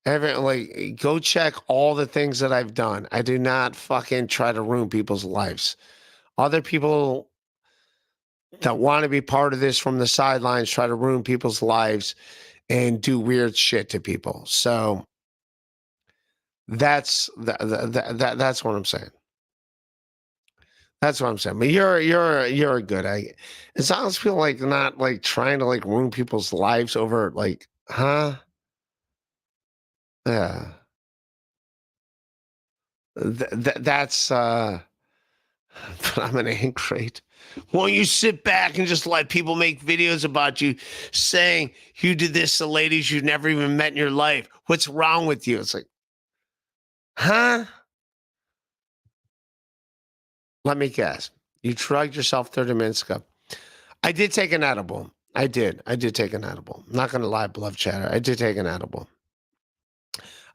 Go check all the things that I've done. I do not fucking try to ruin people's lives. Other people that want to be part of this from the sidelines try to ruin people's lives and do weird shit to people. So that's that's what I'm saying. That's what I'm saying. But you're good. As long as people like not like trying to like ruin people's lives over like, huh? Yeah. That's but I'm an ingrate. Won't you sit back and just let people make videos about you saying you did this to ladies you've never even met in your life? What's wrong with you? It's like, huh? Let me guess. You drugged yourself 30 minutes ago. I did take an edible. I did take an edible. I'm not going to lie, beloved chatter. I did take an edible.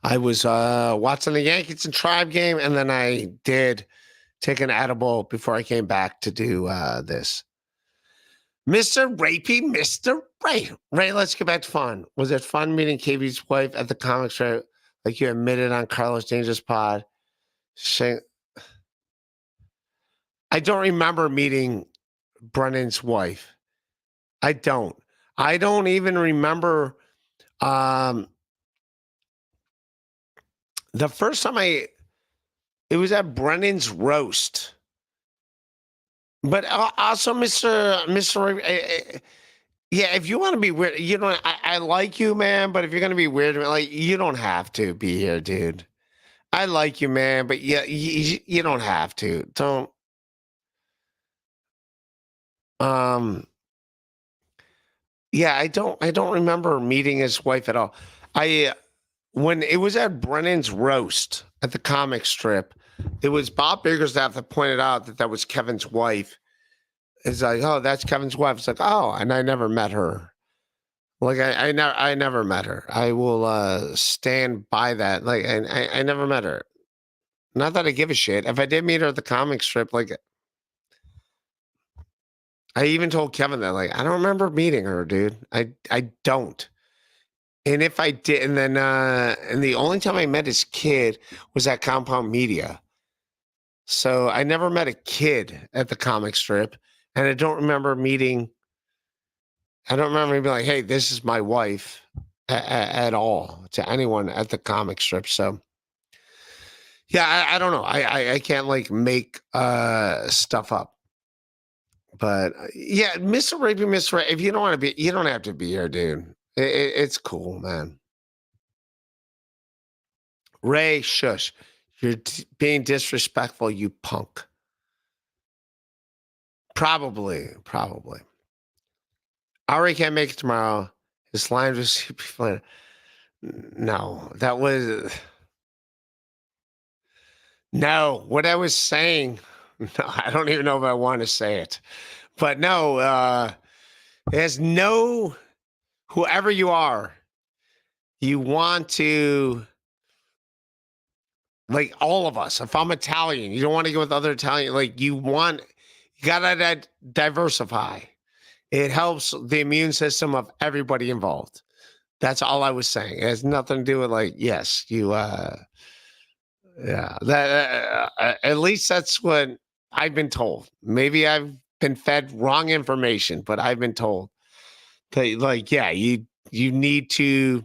I was watching the Yankees and Tribe game, and then I did take an edible before I came back to do this. Mr. Rapey, Mr. Ray. Ray, let's get back to fun. Was it fun meeting KB's wife at the comic strip, like you admitted on Carlos Danger's pod? I don't remember meeting Brennan's wife. I don't. I don't even remember the first time it was at Brennan's roast. But also, Mr. Yeah, if you want to be weird, you know, I like you, man. But if you're gonna be weird, like you don't have to be here, dude. I like you, man, but yeah, you don't have to. Don't. Yeah, I don't remember meeting his wife at all. When it was at Brennan's roast at the comic strip, it was Bob Biggerstaff that pointed out that was Kevin's wife. It's like, oh, that's Kevin's wife. It's like, oh, and I never met her. Like I never met her. I will stand by that. Like I never met her. Not that I give a shit. If I did meet her at the comic strip, like I even told Kevin that, like, I don't remember meeting her, dude. I don't. And if I did, and then and the only time I met his kid was at Compound Media. So I never met a kid at the comic strip, and I don't remember meeting. I don't remember being like, "Hey, this is my wife," at all to anyone at the comic strip. So yeah, I don't know. I can't like make stuff up. But yeah, Mr. Rapey, Mr. Ray, if you don't want to be, you don't have to be here, dude. It's cool, man. Ray, shush. You're being disrespectful, you punk. Probably. Ari can't make it tomorrow. His line was no, that was no. What I was saying, no, I don't even know if I want to say it. But no, there's no, whoever you are, you want to, like all of us, if I'm Italian, you don't want to go with other Italian, like you gotta diversify. It helps the immune system of everybody involved. That's all I was saying. It has nothing to do with like, yes, you, yeah, that at least that's what I've been told. Maybe I've been fed wrong information, but I've been told that, like, yeah, you need to.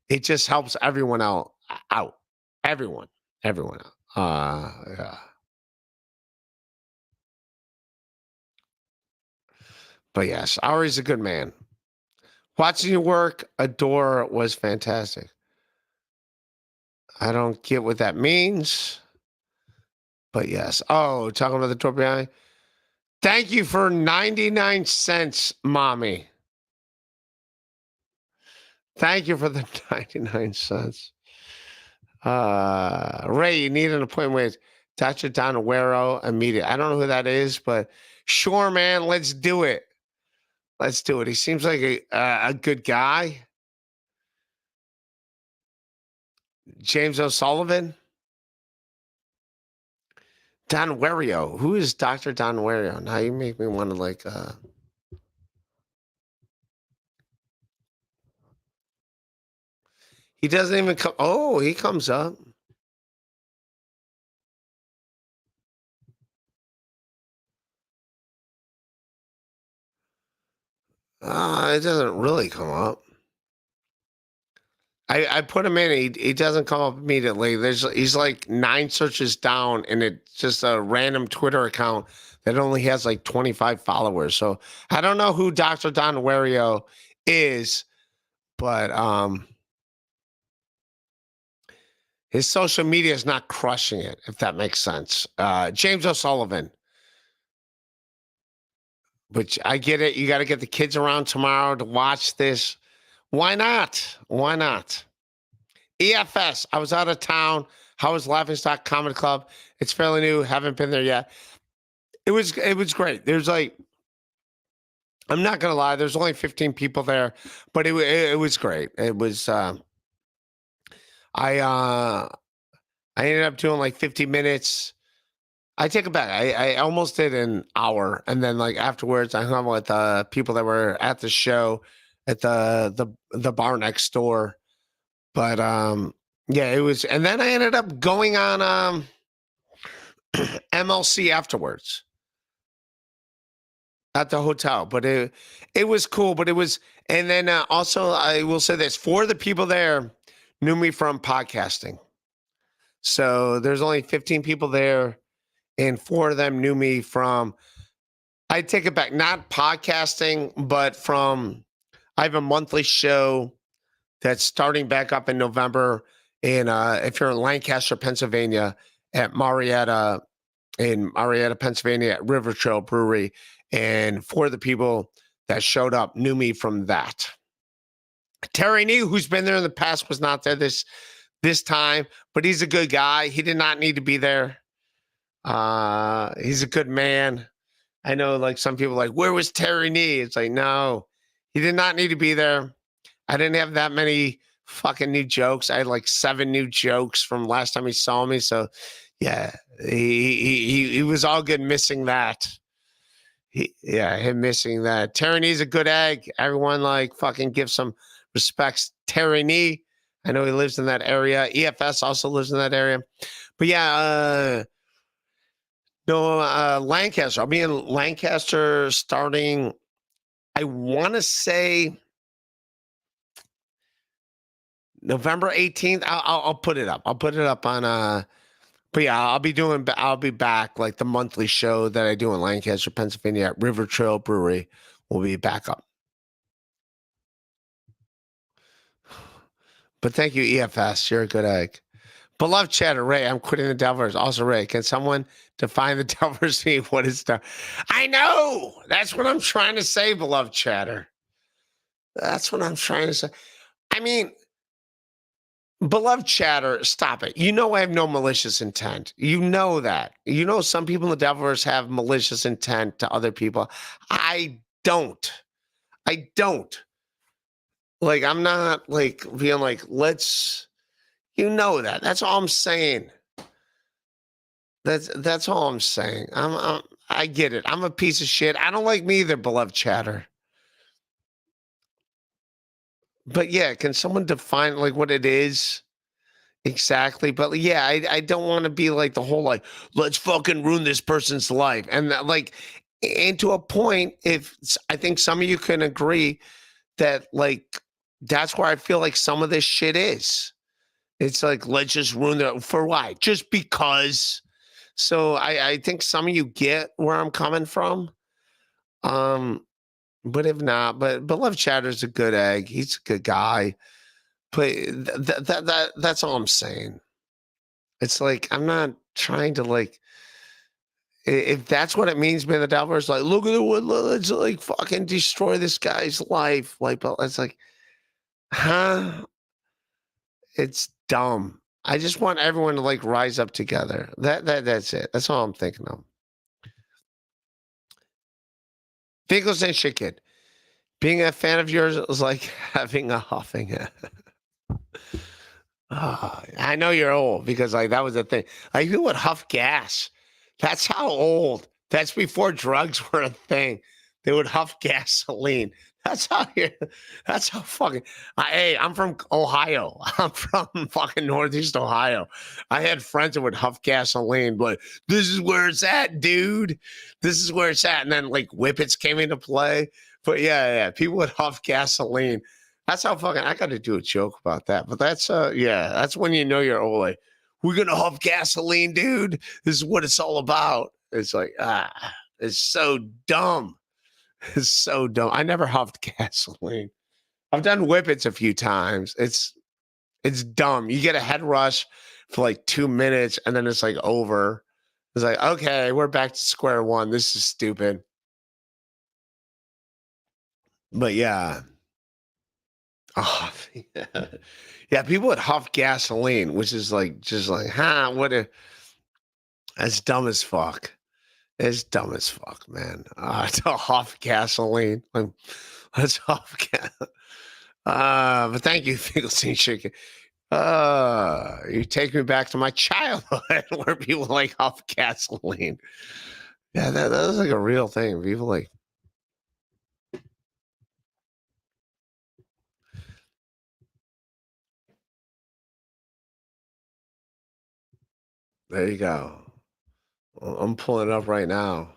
It just helps everyone out. Everyone out. Yeah. But yes, Ari's a good man. Watching you work, Adore was fantastic. I don't get what that means, but yes. Oh, talking about the door behind. Thank you for 99 cents, mommy. Thank you for the 99 cents. Ray, you need an appointment with Dr. Don Aguero immediately. I don't know who that is, but sure, man, let's do it. Let's do it. He seems like a good guy. James O'Sullivan. Don Wario. Who is Dr. Don Wario? Now you make me want to like he doesn't even come. Oh, he comes up. It doesn't really come up. I put him in. He doesn't come up immediately. He's like 9 searches down, and it's just a random Twitter account that only has like 25 followers. So I don't know who Dr. Don Wario is, but his social media is not crushing it, if that makes sense. James O'Sullivan. But I get it. You got to get the kids around tomorrow to watch this. Why not? Why not? EFS. I was out of town. How was Laughingstock Comedy Club? It's fairly new. Haven't been there yet. It was great. There's like, I'm not gonna lie. There's only 15 people there, but it was great. It was. I ended up doing like 50 minutes. I take it back. I almost did an hour, and then like afterwards, I hung out with people that were at the show at the bar next door. But yeah, it was, and then I ended up going on MLC afterwards at the hotel. But it was cool. But it was, and then also I will say this: 4 of the people there knew me from podcasting. So there's only 15 people there. And 4 of them knew me from, I take it back, not podcasting, but from, I have a monthly show that's starting back up in November. And if you're in Lancaster, Pennsylvania, at Marietta, Pennsylvania, at River Trail Brewery. And 4 of the people that showed up knew me from that. Terry Nee, who's been there in the past, was not there this time, but he's a good guy. He did not need to be there. He's a good man. I know like some people like, where was Terry Nee? It's like, no, he did not need to be there. I didn't have that many fucking new jokes. I had like 7 new jokes from last time he saw me. So yeah, he was all good missing that. Him missing that. Terry Nee's a good egg. Everyone like fucking give some respects. Terry Nee. I know he lives in that area. EFS also lives in that area. But yeah, Lancaster. I'll be in Lancaster starting, I want to say November 18th. I'll put it up. I'll put it up on but yeah, I'll be back like the monthly show that I do in Lancaster, Pennsylvania at River Trail Brewery will be back up. But thank you, EFS. You're a good egg. Beloved chatter, Ray, I'm quitting the Dabbleverse. Also, Ray, can someone define the Dabbleverse to me? What is the? I know. That's what I'm trying to say, beloved chatter. That's what I'm trying to say. I mean, beloved chatter, stop it. You know I have no malicious intent. You know that. You know some people in the Dabbleverse have malicious intent to other people. I don't. Like, I'm not like being like, let's, you know that. That's all I'm saying. That's all I'm saying. I get it. I'm a piece of shit. I don't like me either, beloved chatter. But yeah, can someone define like what it is exactly? But yeah, I don't want to be like the whole like, let's fucking ruin this person's life. And that, like, and to a point, if I think some of you can agree that like, that's where I feel like some of this shit is. It's like, let's just ruin it. For why? Just because. So I think some of you get where I'm coming from. But if not, but Beloved Chatter's a good egg. He's a good guy. But that's all I'm saying. It's like, I'm not trying to like, if that's what it means, being the Dabbleverse, like, look at it, let's like fucking destroy this guy's life. Like, but it's like, huh? It's dumb. I just want everyone to like rise up together. That's it. That's all I'm thinking of. Finkelstein shit kid. Being a fan of yours is like having a huffing. I know you're old because like that was the thing. Like you would huff gas. That's how old. That's before drugs were a thing. They would huff gasoline. That's how you. That's how fucking. Hey, I'm from Ohio. I'm from fucking Northeast Ohio. I had friends that would huff gasoline, but this is where it's at, dude. This is where it's at. And then like whippets came into play. But yeah, people would huff gasoline. That's how fucking. I got to do a joke about that. But that's that's when you know you're old. Like, we're gonna huff gasoline, dude. This is what it's all about. It's like it's so dumb. It's so dumb. I never huffed gasoline. I've done whippets a few times. It's dumb. You get a head rush for like 2 minutes and then it's like over. It's like, okay, we're back to square one. This is stupid. But yeah. Oh, yeah, people would huff gasoline, which is like just like, what a that's dumb as fuck. It's dumb as fuck, man. To huff gasoline. Like, let's huff gas. But thank you, Finkelstein Chicken. You take me back to my childhood where people like huff gasoline. Yeah, that was like a real thing. People like. There you go. I'm pulling it up right now.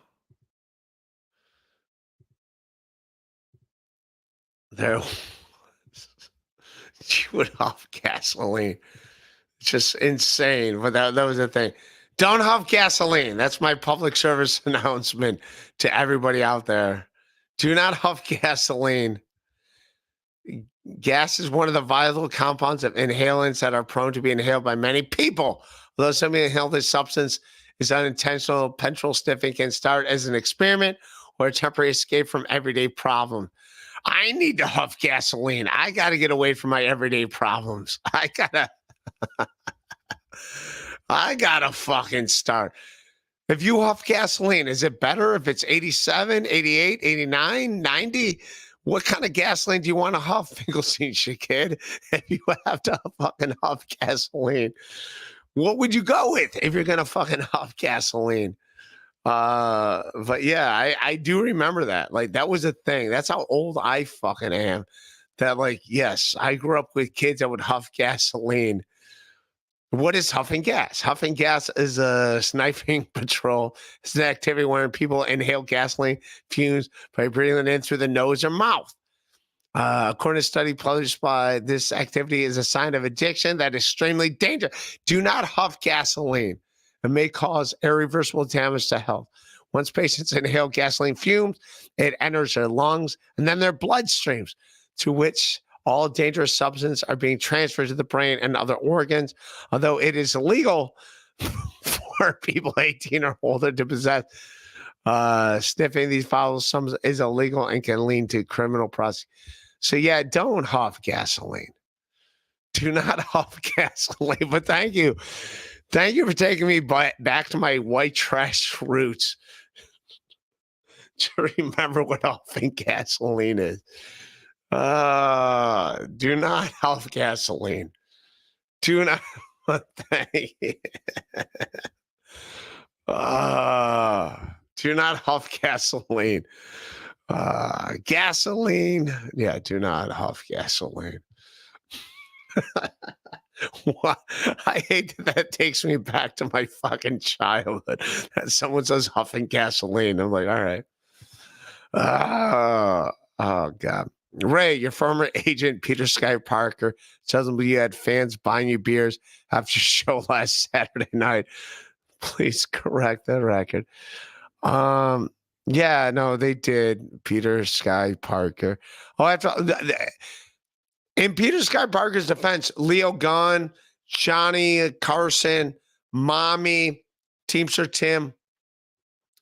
There, you would huff gasoline. It's just insane. But that was the thing. Don't huff gasoline. That's my public service announcement to everybody out there. Do not huff gasoline. Gas is one of the vital compounds of inhalants that are prone to be inhaled by many people. Although some inhale this substance is unintentional, petrol sniffing can start as an experiment or a temporary escape from everyday problem. I need to huff gasoline. I got to get away from my everyday problems. I gotta fucking start. If you huff gasoline, is it better if it's 87, 88, 89, 90? What kind of gasoline do you want to huff, Finkelstein shit kid? If you have to fucking huff gasoline, what would you go with if you're gonna fucking huff gasoline? But yeah, I do remember that. Like that was a thing. That's how old I fucking am. That like, yes, I grew up with kids that would huff gasoline. What is huffing gas? Huffing gas is a sniping patrol. It's an activity where people inhale gasoline fumes by breathing it in through the nose or mouth. According to a study published by this activity is a sign of addiction that is extremely dangerous. Do not huff gasoline. It may cause irreversible damage to health. Once patients inhale gasoline fumes, it enters their lungs and then their bloodstreams, to which all dangerous substances are being transferred to the brain and other organs. Although it is illegal for people 18 or older to possess, sniffing these foul substances is illegal and can lead to criminal prosecution. So yeah, don't huff gasoline. Do not huff gasoline. But thank you. Thank you for taking me back to my white trash roots to remember what huffing gasoline is. Do not huff gasoline. Do not. Thank you. Do not huff gasoline. Gasoline. Yeah, do not huff gasoline. What? I hate that takes me back to my fucking childhood. That someone says huffing gasoline. I'm like, all right. Oh God. Ray, your former agent, Peter Sky Parker, tells me you had fans buying you beers after your show last Saturday night. Please correct the record. Yeah, no, they did. Peter Sky Parker. In Peter Sky Parker's defense, Leo Gunn, Johnny Carson, Mommy, Teamster Tim,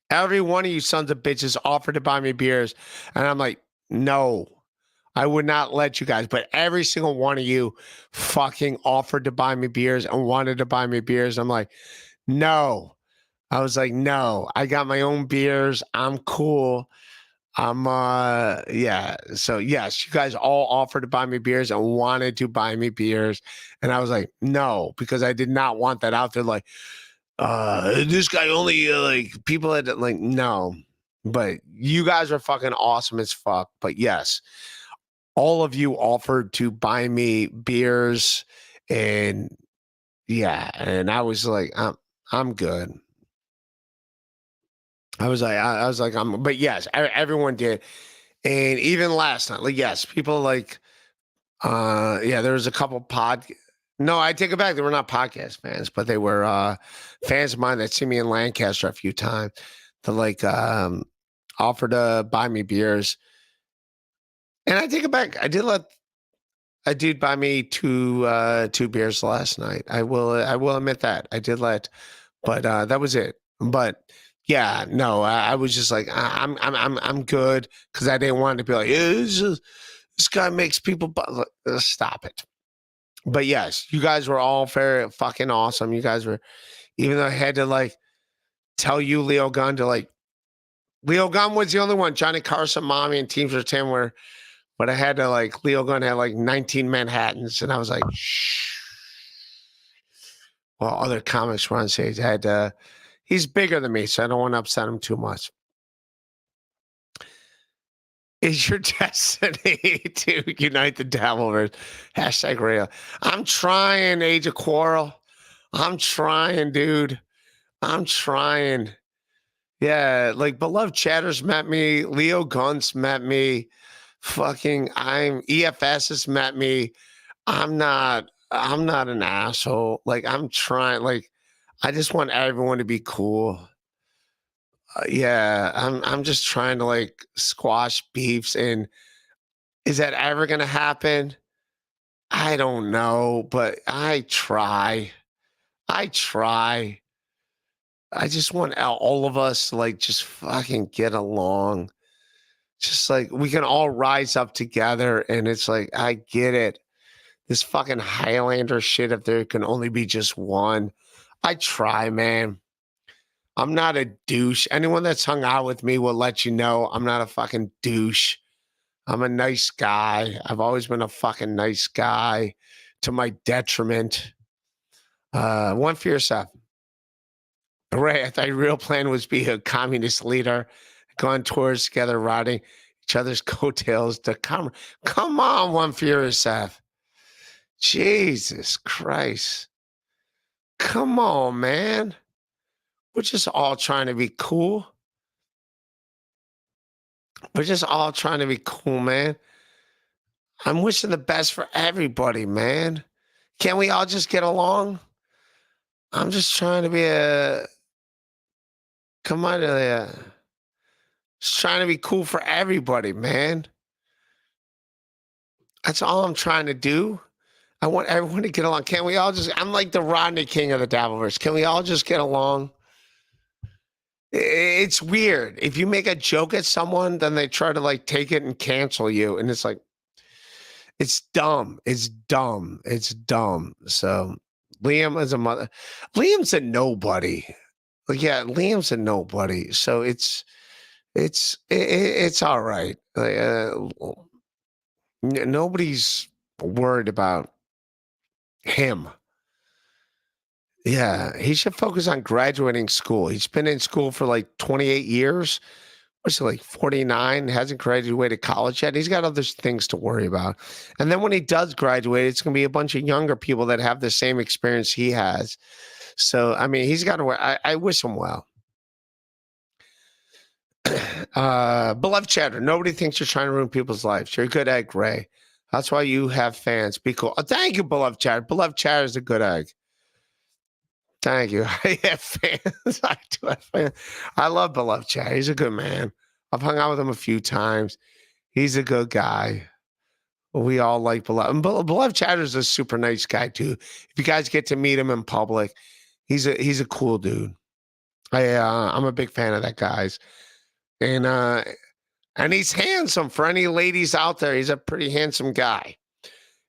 every one of you sons of bitches offered to buy me beers. And I'm like, no, I would not let you guys, but every single one of you fucking offered to buy me beers and wanted to buy me beers. I'm like, no. I was like, no, I got my own beers. I'm cool. Yeah. So yes, you guys all offered to buy me beers and wanted to buy me beers. And I was like, no, because I did not want that out there. Like, this guy only like people that like, no, but you guys are fucking awesome as fuck. But yes, all of you offered to buy me beers and yeah. And I was like, I'm good. I was like, but yes, everyone did. And even last night, like, yes, people like, yeah, there was a couple no, I take it back. They were not podcast fans, but they were fans of mine that see me in Lancaster a few times to like offer to buy me beers. And I take it back. I did let a dude buy me two beers last night. I will admit that. I did let, but that was it. But yeah, no, I was just like, I'm good because I didn't want to be like, yeah, this guy makes people stop it. But yes, you guys were all very fucking awesome. You guys were, even though I had to like tell you, Leo Gunn, to like, Leo Gunn was the only one. Johnny Carson, Mommy, and Teams for 10 were, but I had to like, Leo Gunn had like 19 Manhattans, and I was like, shh. Well, other comics were on stage. I had to, he's bigger than me, so I don't want to upset him too much. Is your destiny to unite the Dabbleverse? Hashtag real. I'm trying, Age of Quarrel. I'm trying, dude. I'm trying. Yeah, like Beloved Chatters met me. Leo Guntz met me. Fucking EFS has met me. I'm not an asshole. Like I'm trying, like I just want everyone to be cool. Yeah, I'm just trying to like squash beefs. And is that ever gonna happen? I don't know, but I try. I try. I just want all of us to like just fucking get along. Just like we can all rise up together. And it's like, I get it. This fucking Highlander shit, if there can only be just one. I try, man. I'm not a douche. Anyone that's hung out with me will let you know I'm not a fucking douche. I'm a nice guy. I've always been a fucking nice guy to my detriment. One for yourself. Ray, I thought your real plan was be a communist leader, go on tours together, riding each other's coattails to come. Come on, one for yourself. Jesus Christ. Come on, man. We're just all trying to be cool. We're just all trying to be cool, man. I'm wishing the best for everybody, man. Can't we all just get along? I'm just trying to be just trying to be cool for everybody, man. That's all I'm trying to do. I want everyone to get along. Can't we all just, I'm like the Rodney King of the Dabbleverse. Can we all just get along? It's weird. If you make a joke at someone, then they try to like take it and cancel you. And it's like, it's dumb. It's dumb. It's dumb. So Liam is a mother. Liam's a nobody. Like, yeah, Liam's a nobody. So it's all right. Nobody's worried about him. Yeah, he should focus on graduating school. He's been in school for like 28 years. What's he like 49? Hasn't graduated college yet. He's got other things to worry about. And then when he does graduate, it's going to be a bunch of younger people that have the same experience he has. So, I mean, he's got to work. I wish him well. Beloved chatter, nobody thinks you're trying to ruin people's lives. You're a good egg, Ray. That's why you have fans. Be cool. Oh, thank you, beloved chatter. Beloved chatter is a good egg. Thank you. I have fans. I do have fans. I love beloved chatter. He's a good man. I've hung out with him a few times. He's a good guy. We all like beloved. And beloved chatter is a super nice guy too. If you guys get to meet him in public, he's a cool dude. I'm a big fan of that guy's. And And he's handsome. For any ladies out there, he's a pretty handsome guy.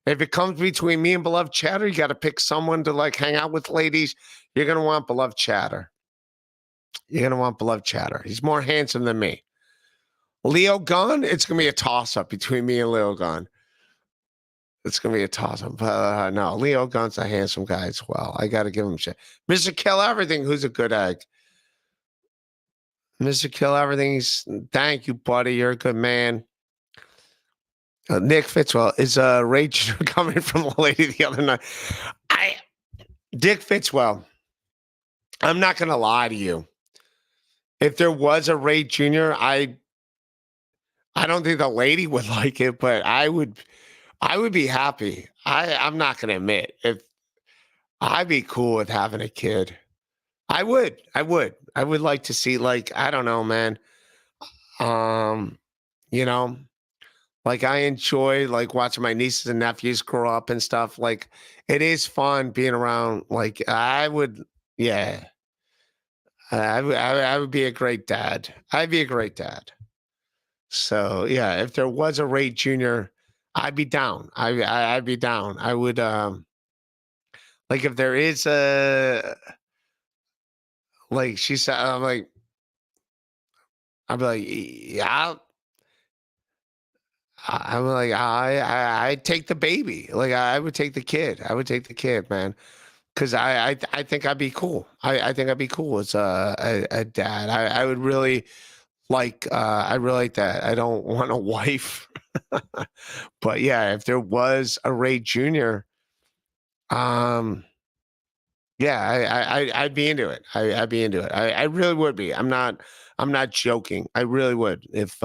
If it comes between me and beloved chatter, you got to pick someone to like hang out with, ladies. You're going to want beloved chatter. You're going to want beloved chatter. He's more handsome than me. Leo Gunn, it's going to be a toss-up between me and Leo Gunn. It's going to be a toss-up. No, Leo Gunn's a handsome guy as well. I got to give him shit. Mr. Kill Everything, who's a good egg. Mr. Kill Everything, thank you, buddy. You're a good man. Nick Fitzwell, is Rage coming from the lady the other night? Dick Fitzwell, I'm not going to lie to you. If there was a Ray Jr., I don't think the lady would like it, but I would be happy. I'm not going to admit, if I'd be cool with having a kid. I would like to see, like, I don't know, man. You know, like I enjoy like watching my nieces and nephews grow up and stuff. Like it is fun being around. Like I would, yeah. I would be a great dad. I'd be a great dad. So yeah, if there was a Ray Jr., I'd be down. I'd be down. I would like if there is a like she said, I'm like I'd be like, yeah. I'm like, I'd take the baby. Like I would take the kid. I would take the kid, man. Because I think I'd be cool. I think I'd be cool as a dad. I would really like I really like that. I don't want a wife. But yeah, if there was a Ray Jr., yeah, I'd be into it. I'd be into it. I really would be. I'm not joking. I really would. If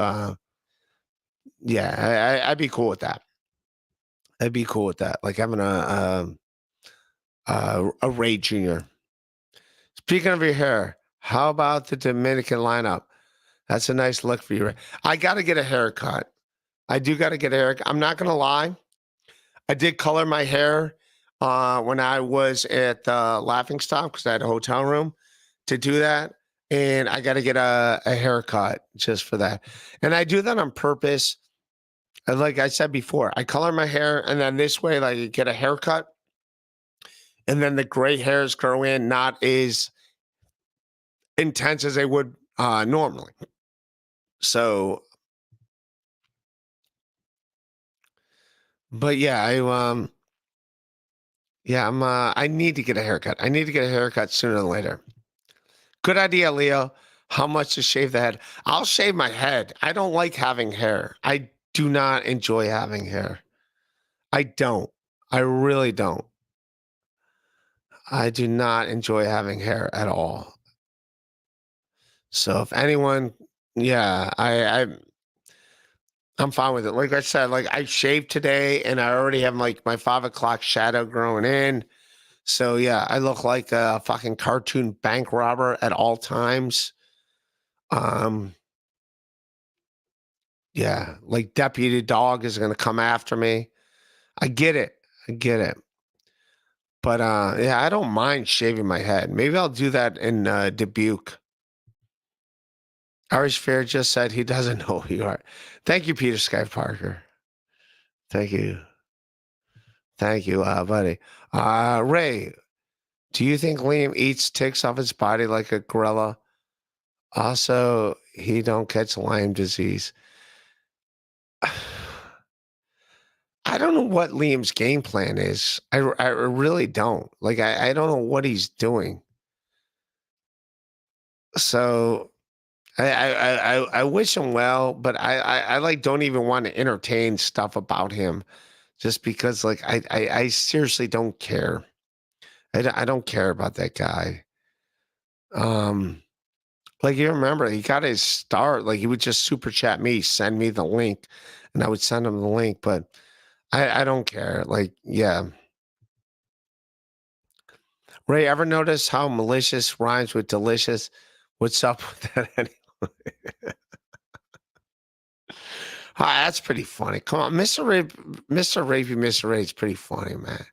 yeah, I'd be cool with that. I'd be cool with that. Like having a Ray Jr. Speaking of your hair, how about the Dominican lineup? That's a nice look for you, Ray. I got to get a haircut. I do got to get a haircut. I'm not going to lie. I did color my hair when I was at Laughing Stock because I had a hotel room to do that. And I got to get a haircut just for that. And I do that on purpose. And like I said before, I color my hair and then this way, like I get a haircut. And then the gray hairs grow in not as intense as they would normally. So, but yeah, I need to get a haircut. I need to get a haircut sooner than later. Good idea, Leo. How much to shave the head? I'll shave my head. I don't like having hair. I do not enjoy having hair. I don't. I really don't. I do not enjoy having hair at all. So if anyone, yeah, I'm fine with it. Like I said, like I shaved today and I already have like my 5 o'clock shadow growing in. So yeah, I look like a fucking cartoon bank robber at all times. Yeah, like Deputy Dog is gonna come after me. I get it. I get it. But yeah, I don't mind shaving my head. Maybe I'll do that in Dubuque. Irish Fair just said he doesn't know who you are. Thank you, Peter Sky Parker. Thank you. Thank you, buddy. Ray, do you think Liam eats ticks off his body like a gorilla? Also, he don't catch Lyme disease. I don't know what Liam's game plan is. I really don't. Like, I don't know what he's doing. So I wish him well, but I like don't even want to entertain stuff about him just because like I seriously don't care. I don't care about that guy. Like you remember, he got his start. Like he would just super chat me, send me the link, and I would send him the link. But I don't care. Like, yeah. Ray, ever notice how malicious rhymes with delicious? What's up with that anyway? Hi, that's pretty funny. Come on, Mr. Ray is pretty funny, man.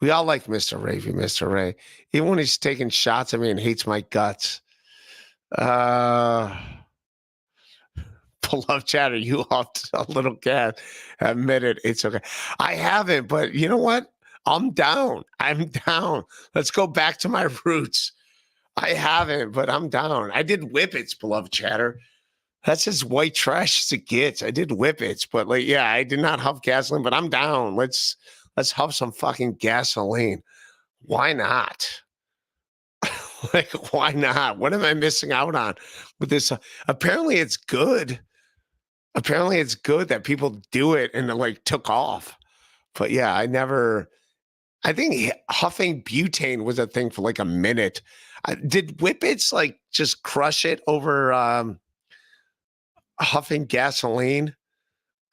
We all like Mr. Ray. Even when he's taking shots at me and hates my guts. Beloved chatter, you huffed a little gas. Admit it. It's okay. I haven't, but you know what? I'm down. I'm down. Let's go back to my roots. I haven't, but I'm down. I did whippets, beloved chatter. That's as white trash as it gets. I did whippets, but like, yeah, I did not huff gasoline, but I'm down. Let's huff some fucking gasoline. Why not? Like, why not? What am I missing out on with this? Apparently, it's good. Apparently, it's good that people do it and it like took off. But yeah, I think huffing butane was a thing for like a minute. Did whippets like just crush it over huffing gasoline?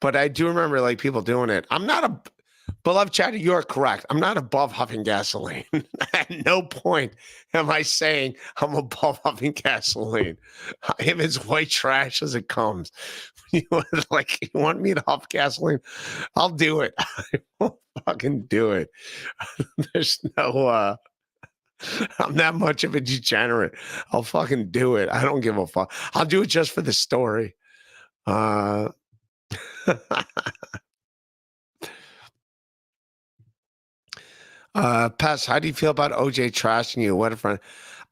But I do remember like people doing it. I'm not a beloved chatter. You are correct. I'm not above huffing gasoline. At no point am I saying I'm above huffing gasoline. I am as white trash as it comes. You want me to huff gasoline? I'll do it. I will fucking do it. There's no I'm that much of a degenerate. I'll fucking do it. I don't give a fuck. I'll do it just for the story. Pess, how do you feel about OJ trashing you? What a friend.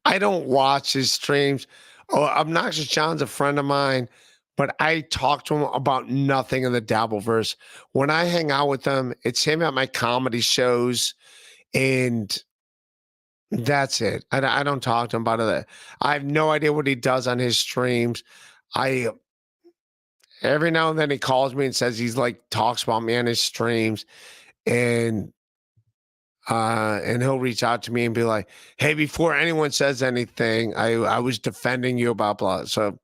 I don't watch his streams. Oh, Obnoxious John's a friend of mine, but I talk to him about nothing in the Dabbleverse. When I hang out with him, it's him at my comedy shows, and that's it. I don't talk to him about it. I have no idea what he does on his streams. Every now and then he calls me and says he's like talks about me on his streams, and he'll reach out to me and be like, "Hey, before anyone says anything, I was defending you about blah." So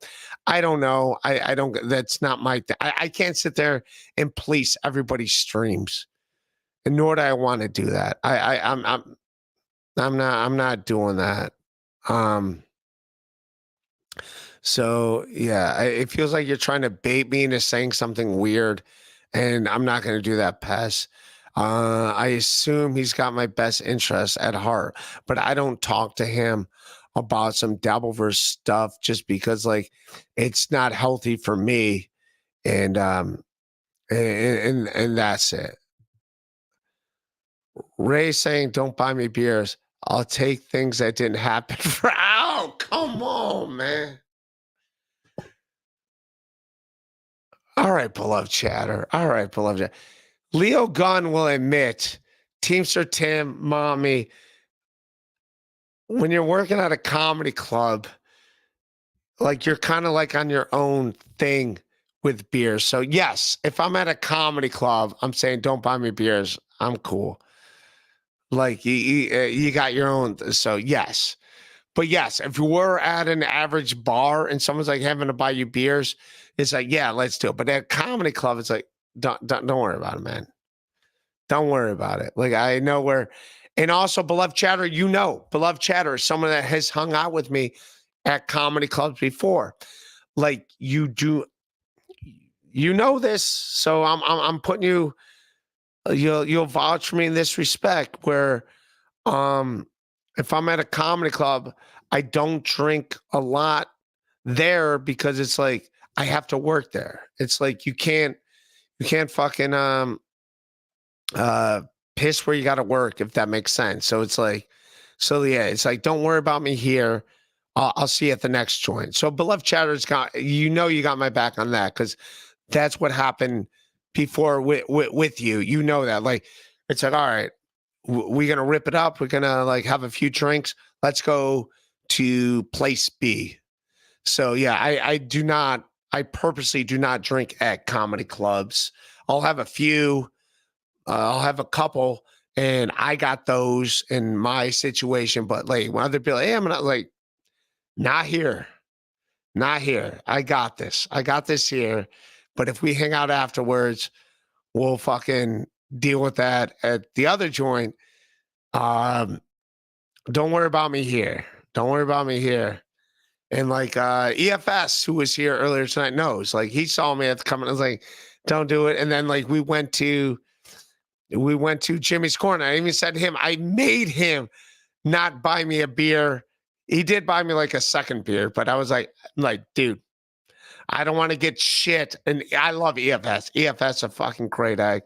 I don't know. I don't. That's not my thing. I can't sit there and police everybody's streams, and nor do I want to do that. I'm not doing that. So yeah, it feels like you're trying to bait me into saying something weird, and I'm not going to do that, Pess. I assume he's got my best interests at heart, but I don't talk to him about some Dabbleverse stuff just because like it's not healthy for me, and that's it. Ray saying, "Don't buy me beers. I'll take things that didn't happen." Oh, come on, man. All right, beloved chatter. All right, beloved chatter. Leo Gunn will admit, Teamster Tim, mommy, when you're working at a comedy club, like you're kind of like on your own thing with beers. So yes, if I'm at a comedy club, I'm saying don't buy me beers. I'm cool. Like you got your own. So yes, but yes, if you were at an average bar and someone's like having to buy you beers, it's like yeah, let's do it. But at a comedy club, it's like don't worry about it, man. Don't worry about it. Like I know where, and also beloved chatter, beloved chatter is someone that has hung out with me at comedy clubs before. Like you do, this. So I'm putting you. You'll vouch for me in this respect. Where, if I'm at a comedy club, I don't drink a lot there because it's like I have to work there. It's like you can't fucking piss where you got to work, if that makes sense. So it's like, yeah, it's like, don't worry about me here. I'll see you at the next joint. So beloved chatter's got, you got my back on that. Cause that's what happened before with you, that like, it's like, all right, we're going to rip it up. We're going to like have a few drinks. Let's go to place B. So yeah, I purposely do not drink at comedy clubs. I'll have a few, I'll have a couple, and I got those in my situation. But like when other people, hey, I'm not like, not here. I got this here. But if we hang out afterwards, we'll fucking deal with that at the other joint. Don't worry about me here. And like EFS, who was here earlier tonight, knows. Like he saw me at the coming. I was like, don't do it. And then like we went to Jimmy's Corner. I even said to him, I made him not buy me a beer. He did buy me like a second beer, but I was like, dude, I don't want to get shit. And I love EFS. EFS a fucking great egg.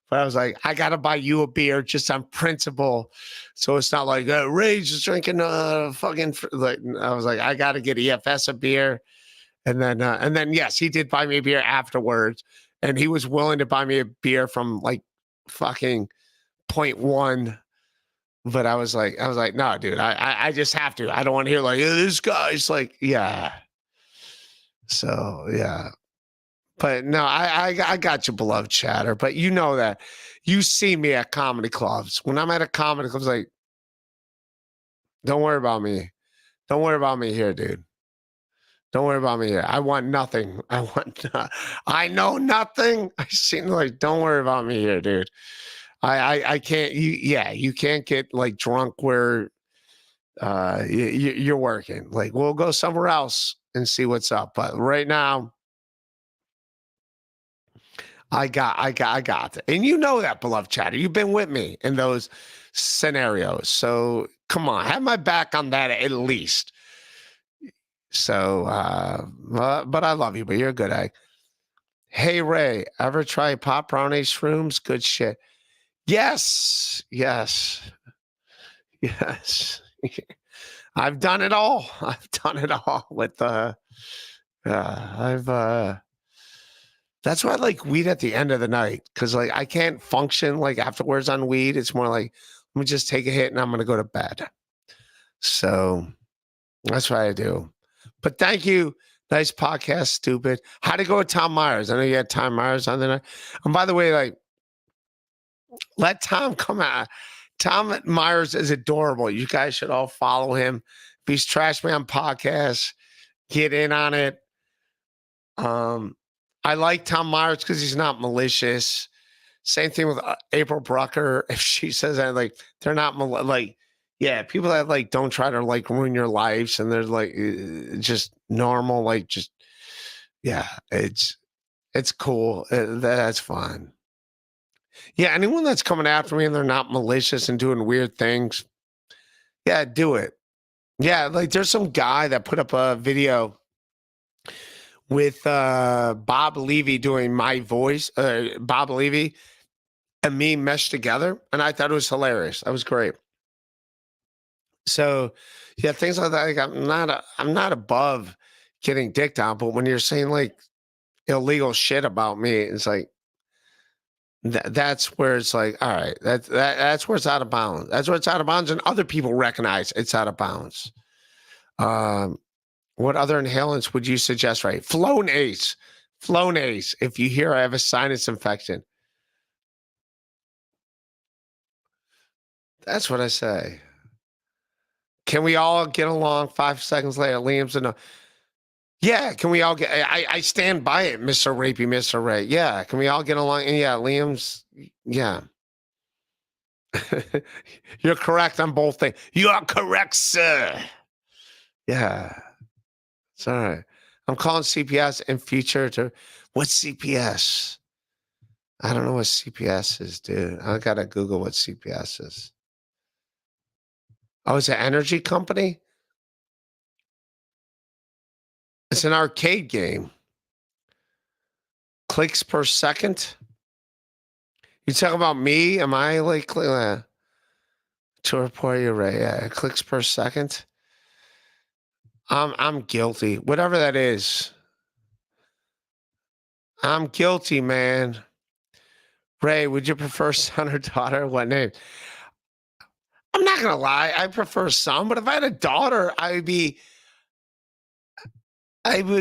But I was like, I gotta buy you a beer just on principle, so it's not like Ray's just drinking fucking. Like I was like, I gotta get EFS a beer, and then yes, he did buy me a beer afterwards, and he was willing to buy me a beer from like fucking .1. But I was like, no, dude, I just have to. I don't want to hear like this guy's like, yeah. So yeah. But no, I got you, beloved chatter. But you know that. You see me at comedy clubs. When I'm at a comedy club, it's like, don't worry about me. Don't worry about me here, dude. Don't worry about me here. I want nothing. I know nothing. I seem like, don't worry about me here, dude. I can't. You can't get like drunk where you're working. Like, we'll go somewhere else and see what's up. But right now, I got it. And you know that, beloved chatter. You've been with me in those scenarios. So come on, have my back on that at least. So, but I love you, but you're a good egg. Hey, Ray, ever try pop brownie shrooms? Good shit. Yes. I've done it all. With that's why I like weed at the end of the night, because like I can't function like afterwards on weed. It's more like, let me just take a hit and I'm gonna go to bed. So that's what I do. But thank you. Nice podcast, stupid. How to go with Tom Myers? I know you had Tom Myers on the night. And by the way, like, let Tom come out. Tom Myers is adorable. You guys should all follow him. If he's Trash Man Podcast, get in on it. I like Tom Myers because he's not malicious. Same thing with April Brucker. If she says that, like, they're not like, yeah, people that like don't try to like ruin your lives, and they're like just normal, like just yeah, it's cool. That's fine. Yeah, anyone that's coming after me and they're not malicious and doing weird things, yeah, do it. Yeah, like there's some guy that put up a video with Bob Levy doing my voice, Bob Levy and me meshed together, and I thought it was hilarious. That was great. So, yeah, things like that. Like, I'm not above getting dick down, but when you're saying like illegal shit about me, it's like that's where it's like, all right, that's where it's out of bounds. That's where it's out of bounds, and other people recognize it's out of bounds. What other inhalants would you suggest? Right, Flonase. If you hear I have a sinus infection, that's what I say. Can we all get along? 5 seconds later, Liam's in a. Yeah, can we all get? I stand by it, Mr. Rapey, Mr. Ray. Yeah, can we all get along? And yeah, Liam's. Yeah, you're correct on both things. You are correct, sir. Yeah, it's all right. I'm calling CPS in future to. What's CPS? I don't know what CPS is, dude. I gotta Google what CPS is. Oh, it's an energy company? It's an arcade game. Clicks per second? You talk about me? Am I like to report you, Ray? Yeah, clicks per second. I'm guilty. Whatever that is. I'm guilty, man. Ray, would you prefer son or daughter? What name? I'm not gonna lie, I prefer son, but if I had a daughter, I would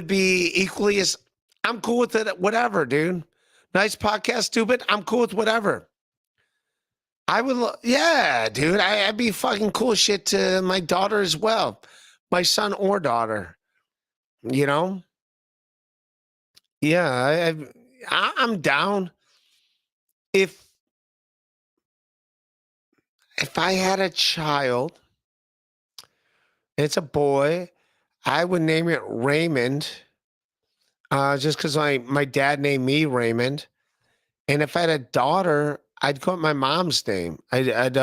be equally as. I'm cool with it. Whatever, dude. Nice podcast, stupid. I'm cool with whatever. I would, yeah, dude. I'd be fucking cool as shit to my daughter as well, my son or daughter. You know? Yeah, I'm down. If I had a child, it's a boy, I would name it Raymond, just because my dad named me Raymond. And if I had a daughter, I'd call it my mom's name. I'd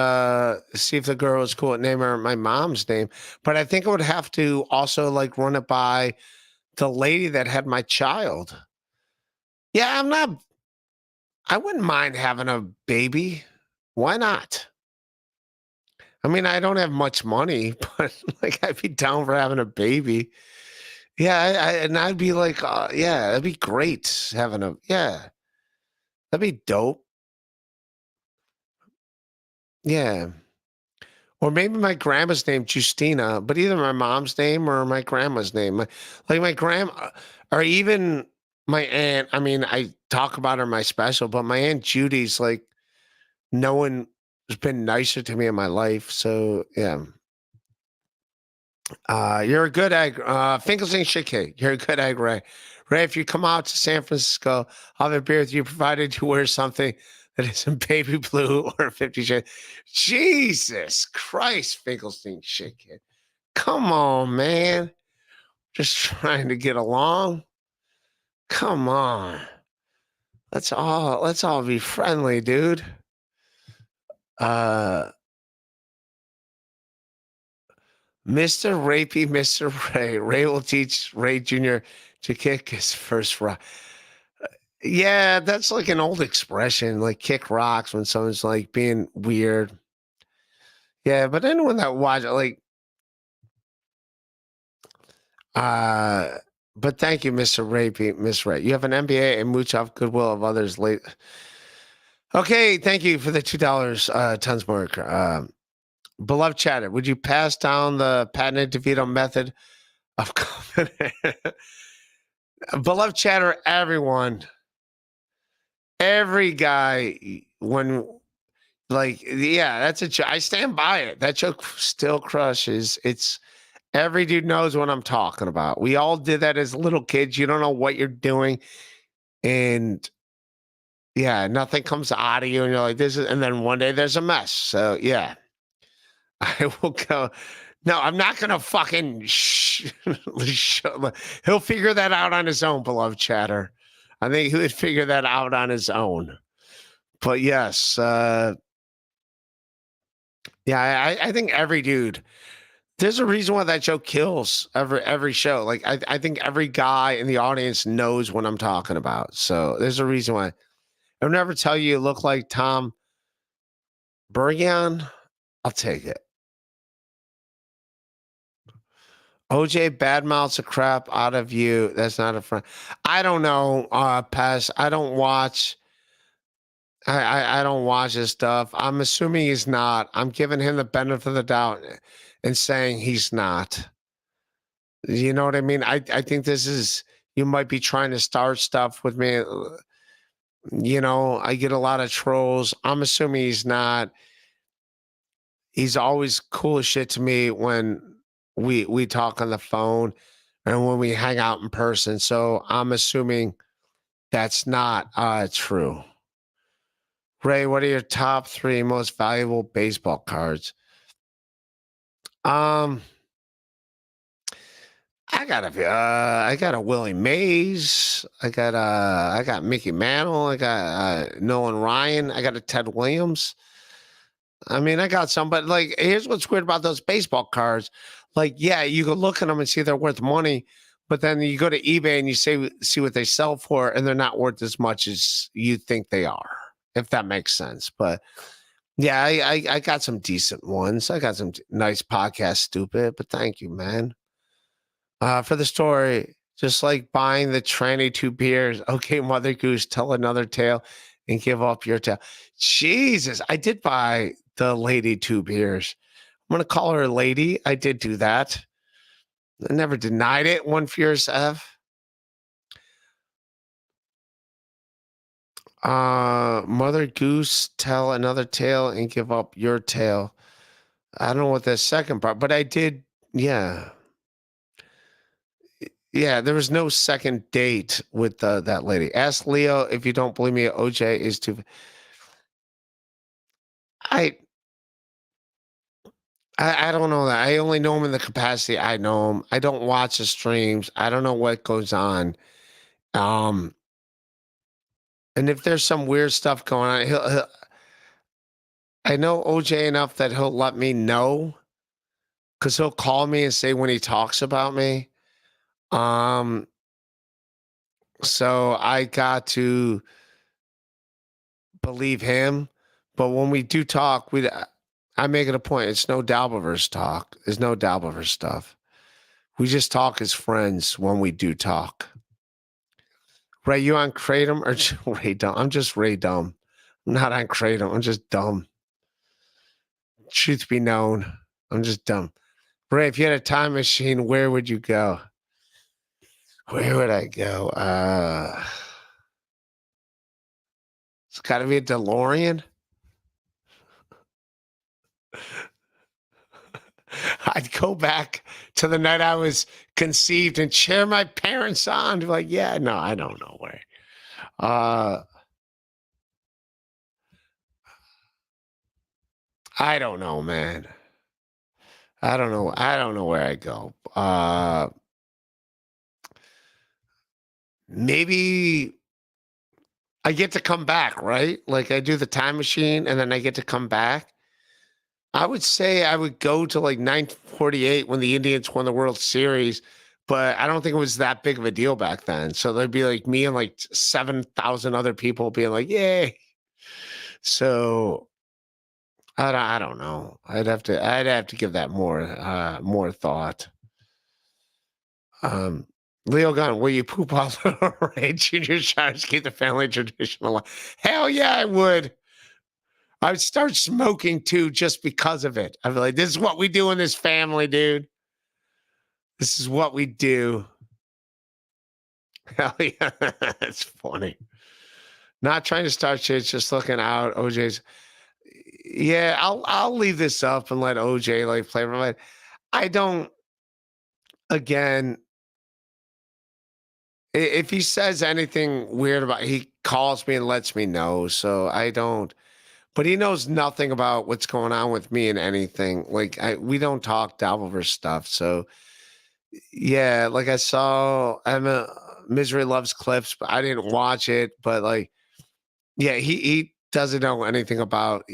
see if the girl was cool at naming her my mom's name. But I think I would have to also like run it by the lady that had my child. Yeah, I wouldn't mind having a baby. Why not? I mean, I don't have much money, but like I'd be down for having a baby. Yeah, and I'd be like, yeah, that'd be great having yeah, that'd be dope. Yeah. Or maybe my grandma's name, Justina, but either my mom's name or my grandma's name. Like my grandma, or even my aunt. I mean, I talk about her in my special, but my aunt Judy's like, no one has been nicer to me in my life. So yeah. You're a good egg. Finkelstein shit cake. You're a good egg, Ray. Ray, if you come out to San Francisco, I'll have a beer with you, provided you wear something that isn't baby blue or 50 Shades. Jesus Christ, Finkelstein shit cake. Come on, man. Just trying to get along. Come on. Let's all be friendly, dude. Mr. Rapey, Mr. Ray. Ray will teach Ray Jr. to kick his first rock. Yeah, that's like an old expression, like kick rocks when someone's like being weird. Yeah, but anyone that watch it, like, but thank you, Mr. Rapey, Miss Ray. You have an MBA and mooch off goodwill of others late. Okay, thank you for the $2, tons more. Beloved chatter, would you pass down the patented DeVito method of beloved chatter, everyone, every guy, when like, yeah, that's a joke. I stand by it. That joke still crushes. It's every dude knows what I'm talking about. We all did that as little kids. You don't know what you're doing. And yeah, nothing comes out of you. And you're like, this is, and then one day there's a mess. So yeah. I will go. No, I'm not going to fucking he'll figure that out on his own, beloved chatter. I think he would figure that out on his own. But yes, yeah, I think every dude, there's a reason why that show kills every show. Like I think every guy in the audience knows what I'm talking about. So there's a reason why. I'll never tell you look like Tom Bergeon. I'll take it. OJ badmouths the crap out of you. That's not a friend. I don't know. Pass. I don't watch. I don't watch his stuff. I'm assuming he's not. I'm giving him the benefit of the doubt and saying he's not. You know what I mean? I think this is, you might be trying to start stuff with me. You know, I get a lot of trolls. I'm assuming he's not. He's always cool as shit to me when we talk on the phone and when we hang out in person. So I'm assuming that's not true. Ray, what are your top 3 most valuable baseball cards? I got a Willie Mays. I got Mickey Mantle. I got Nolan Ryan. I got a Ted Williams. I mean, I got some, but like, here's what's weird about those baseball cards. Like, yeah, you can look at them and see they're worth money, but then you go to eBay and you see what they sell for, and they're not worth as much as you think they are, if that makes sense. But yeah, I got some decent ones. I got some nice podcast, stupid, but thank you, man. For the story, just like buying the tranny 2 beers. Okay, Mother Goose, tell another tale and give up your tale. Jesus, I did buy the lady 2 beers. I'm going to call her a lady. I did do that. I never denied it. One Fierce F. Mother Goose, tell another tale and give up your tale. I don't know what the second part, but I did. Yeah. Yeah, there was no second date with that lady. Ask Leo if you don't believe me. OJ is too. I don't know that. I only know him in the capacity I know him. I don't watch the streams. I don't know what goes on. And if there's some weird stuff going on, he'll I know OJ enough that he'll let me know, because he'll call me and say when he talks about me. So I got to believe him, but when we do talk, I make it a point. It's no Dabbleverse talk. There's no Dabbleverse stuff. We just talk as friends when we do talk. Ray, you on Kratom or Ray Dumb? I'm just Ray Dumb. I'm not on Kratom. I'm just dumb. Truth be known, I'm just dumb. Ray, if you had a time machine, where would you go? Where would I go? It's got to be a DeLorean. I'd go back to the night I was conceived and cheer my parents on. Be like, yeah, no, I don't know where. I don't know, man. I don't know. I don't know where I go. Maybe I get to come back, right? Like I do the time machine and then I get to come back. I would say I would go to like 1948 when the Indians won the World Series, but I don't think it was that big of a deal back then. So there'd be like me and like 7,000 other people being like, yay. So I don't know. I'd have to give that more thought. Leo Gunn, will you poop all over Ray Junior showers to keep the family tradition alive? Hell yeah, I would. I would start smoking too just because of it. I'd be like, this is what we do in this family, dude. This is what we do. Hell yeah, that's funny. Not trying to start shit, just looking out. OJ's. Yeah, I'll leave this up and let OJ like play. But I don't. Again, if he says anything weird about, he calls me and lets me know. So I don't. But he knows nothing about what's going on with me and anything. Like we don't talk Dabbleverse stuff. So yeah, like I saw Misery Loves Clips, but I didn't watch it. But like, yeah, he doesn't know anything about.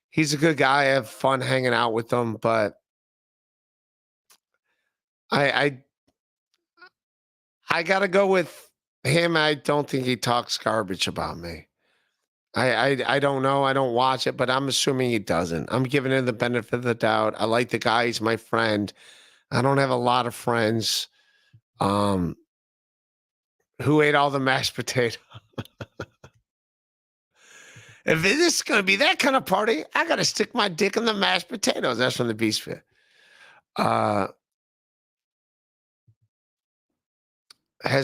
He's a good guy. I have fun hanging out with him, but I gotta go with him. I don't think he talks garbage about me. I don't know. I don't watch it, but I'm assuming he doesn't. I'm giving him the benefit of the doubt. I like the guy. He's my friend. I don't have a lot of friends. Who ate all the mashed potato? If this is going to be that kind of party, I got to stick my dick in the mashed potatoes. That's from the Beast Fit. Has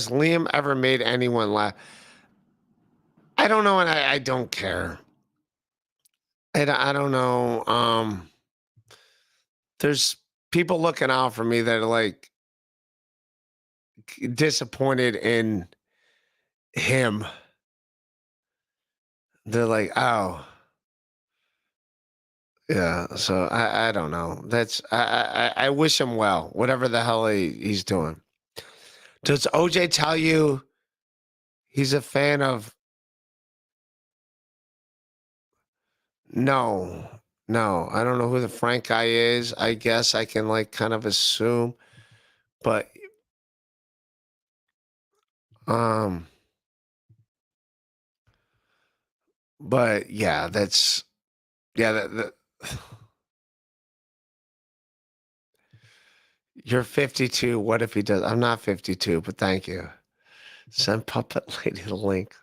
Liam ever made anyone laugh? I don't know, and I don't care. I don't know. There's people looking out for me that are like disappointed in him. They're like, oh, yeah. So I don't know. That's I wish him well, whatever the hell he's doing. Does OJ tell you he's a fan of? No, no. I don't know who the Frank guy is. I guess I can like kind of assume, but um, but yeah, that's yeah. You're 52. What if he does? I'm not 52, but thank you. Send Puppet Lady the link.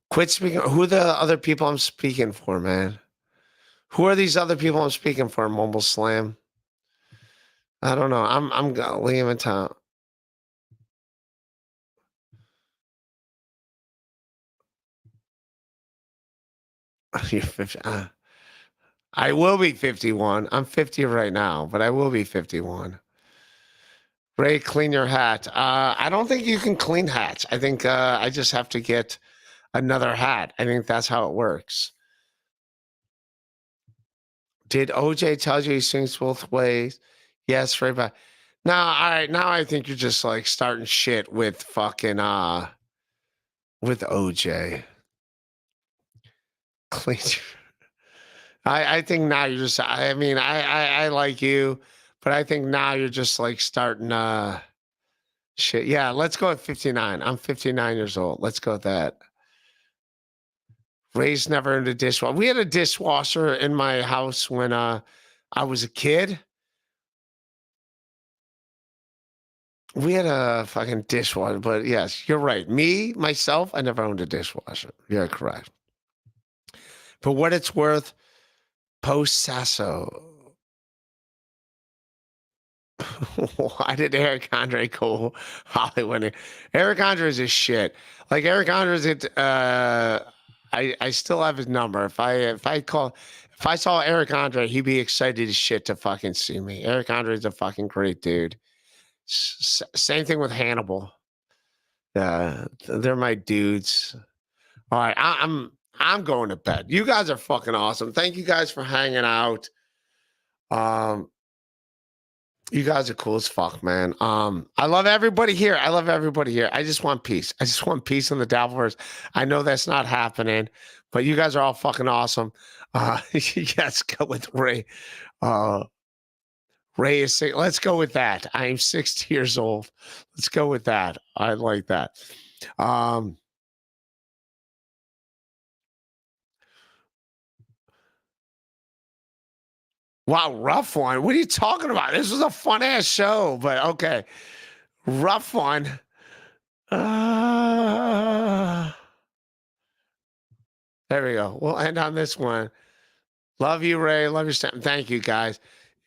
Quit speaking. Who are the other people I'm speaking for, man? Who are these other people I'm speaking for? Mumble Slam. I don't know. I'm Liam and Tom. You're 50. I will be 51. I'm 50 right now, but I will be 51. Ray, clean your hat. I don't think you can clean hats. I think I just have to get another hat. I think that's how it works. Did OJ tell you he sings both ways? Yes, right back. Now, all right, now I think you're just like starting shit with fucking with OJ. Clean. I think now you're just. I mean, I like you, but I think now you're just like starting. Shit. Yeah, let's go at 59. I'm 59 years old. Let's go with that. Ray's never in a dishwasher. We had a dishwasher in my house when I was a kid. We had a fucking dishwasher, but yes, you're right. Me, myself, I never owned a dishwasher. You're correct. For what it's worth, post Sasso. Why did Eric Andre call Hollywood? Eric Andre is a shit. Like Eric Andre's it. I still have his number. If I saw Eric Andre, he'd be excited as shit to fucking see me. Eric Andre is a fucking great dude. Same thing with Hannibal. They're my dudes. All right, I'm going to bed. You guys are fucking awesome. Thank you guys for hanging out. You guys are cool as fuck, man. I love everybody here. I love everybody here. I just want peace. I just want peace in the Dabbleverse. I know that's not happening, but you guys are all fucking awesome. Yes, go with Ray. Ray is saying, let's go with that. I am 60 years old. Let's go with that. I like that. Wow, rough one. What are you talking about? This was a fun ass show, but okay. Rough one. There we go. We'll end on this one. Love you, Ray. Love your step. Thank you, guys.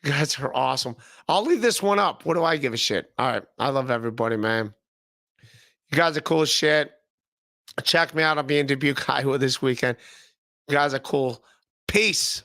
You guys are awesome. I'll leave this one up. What do I give a shit? All right. I love everybody, man. You guys are cool as shit. Check me out. I'll be in Dubuque, Iowa this weekend. You guys are cool. Peace.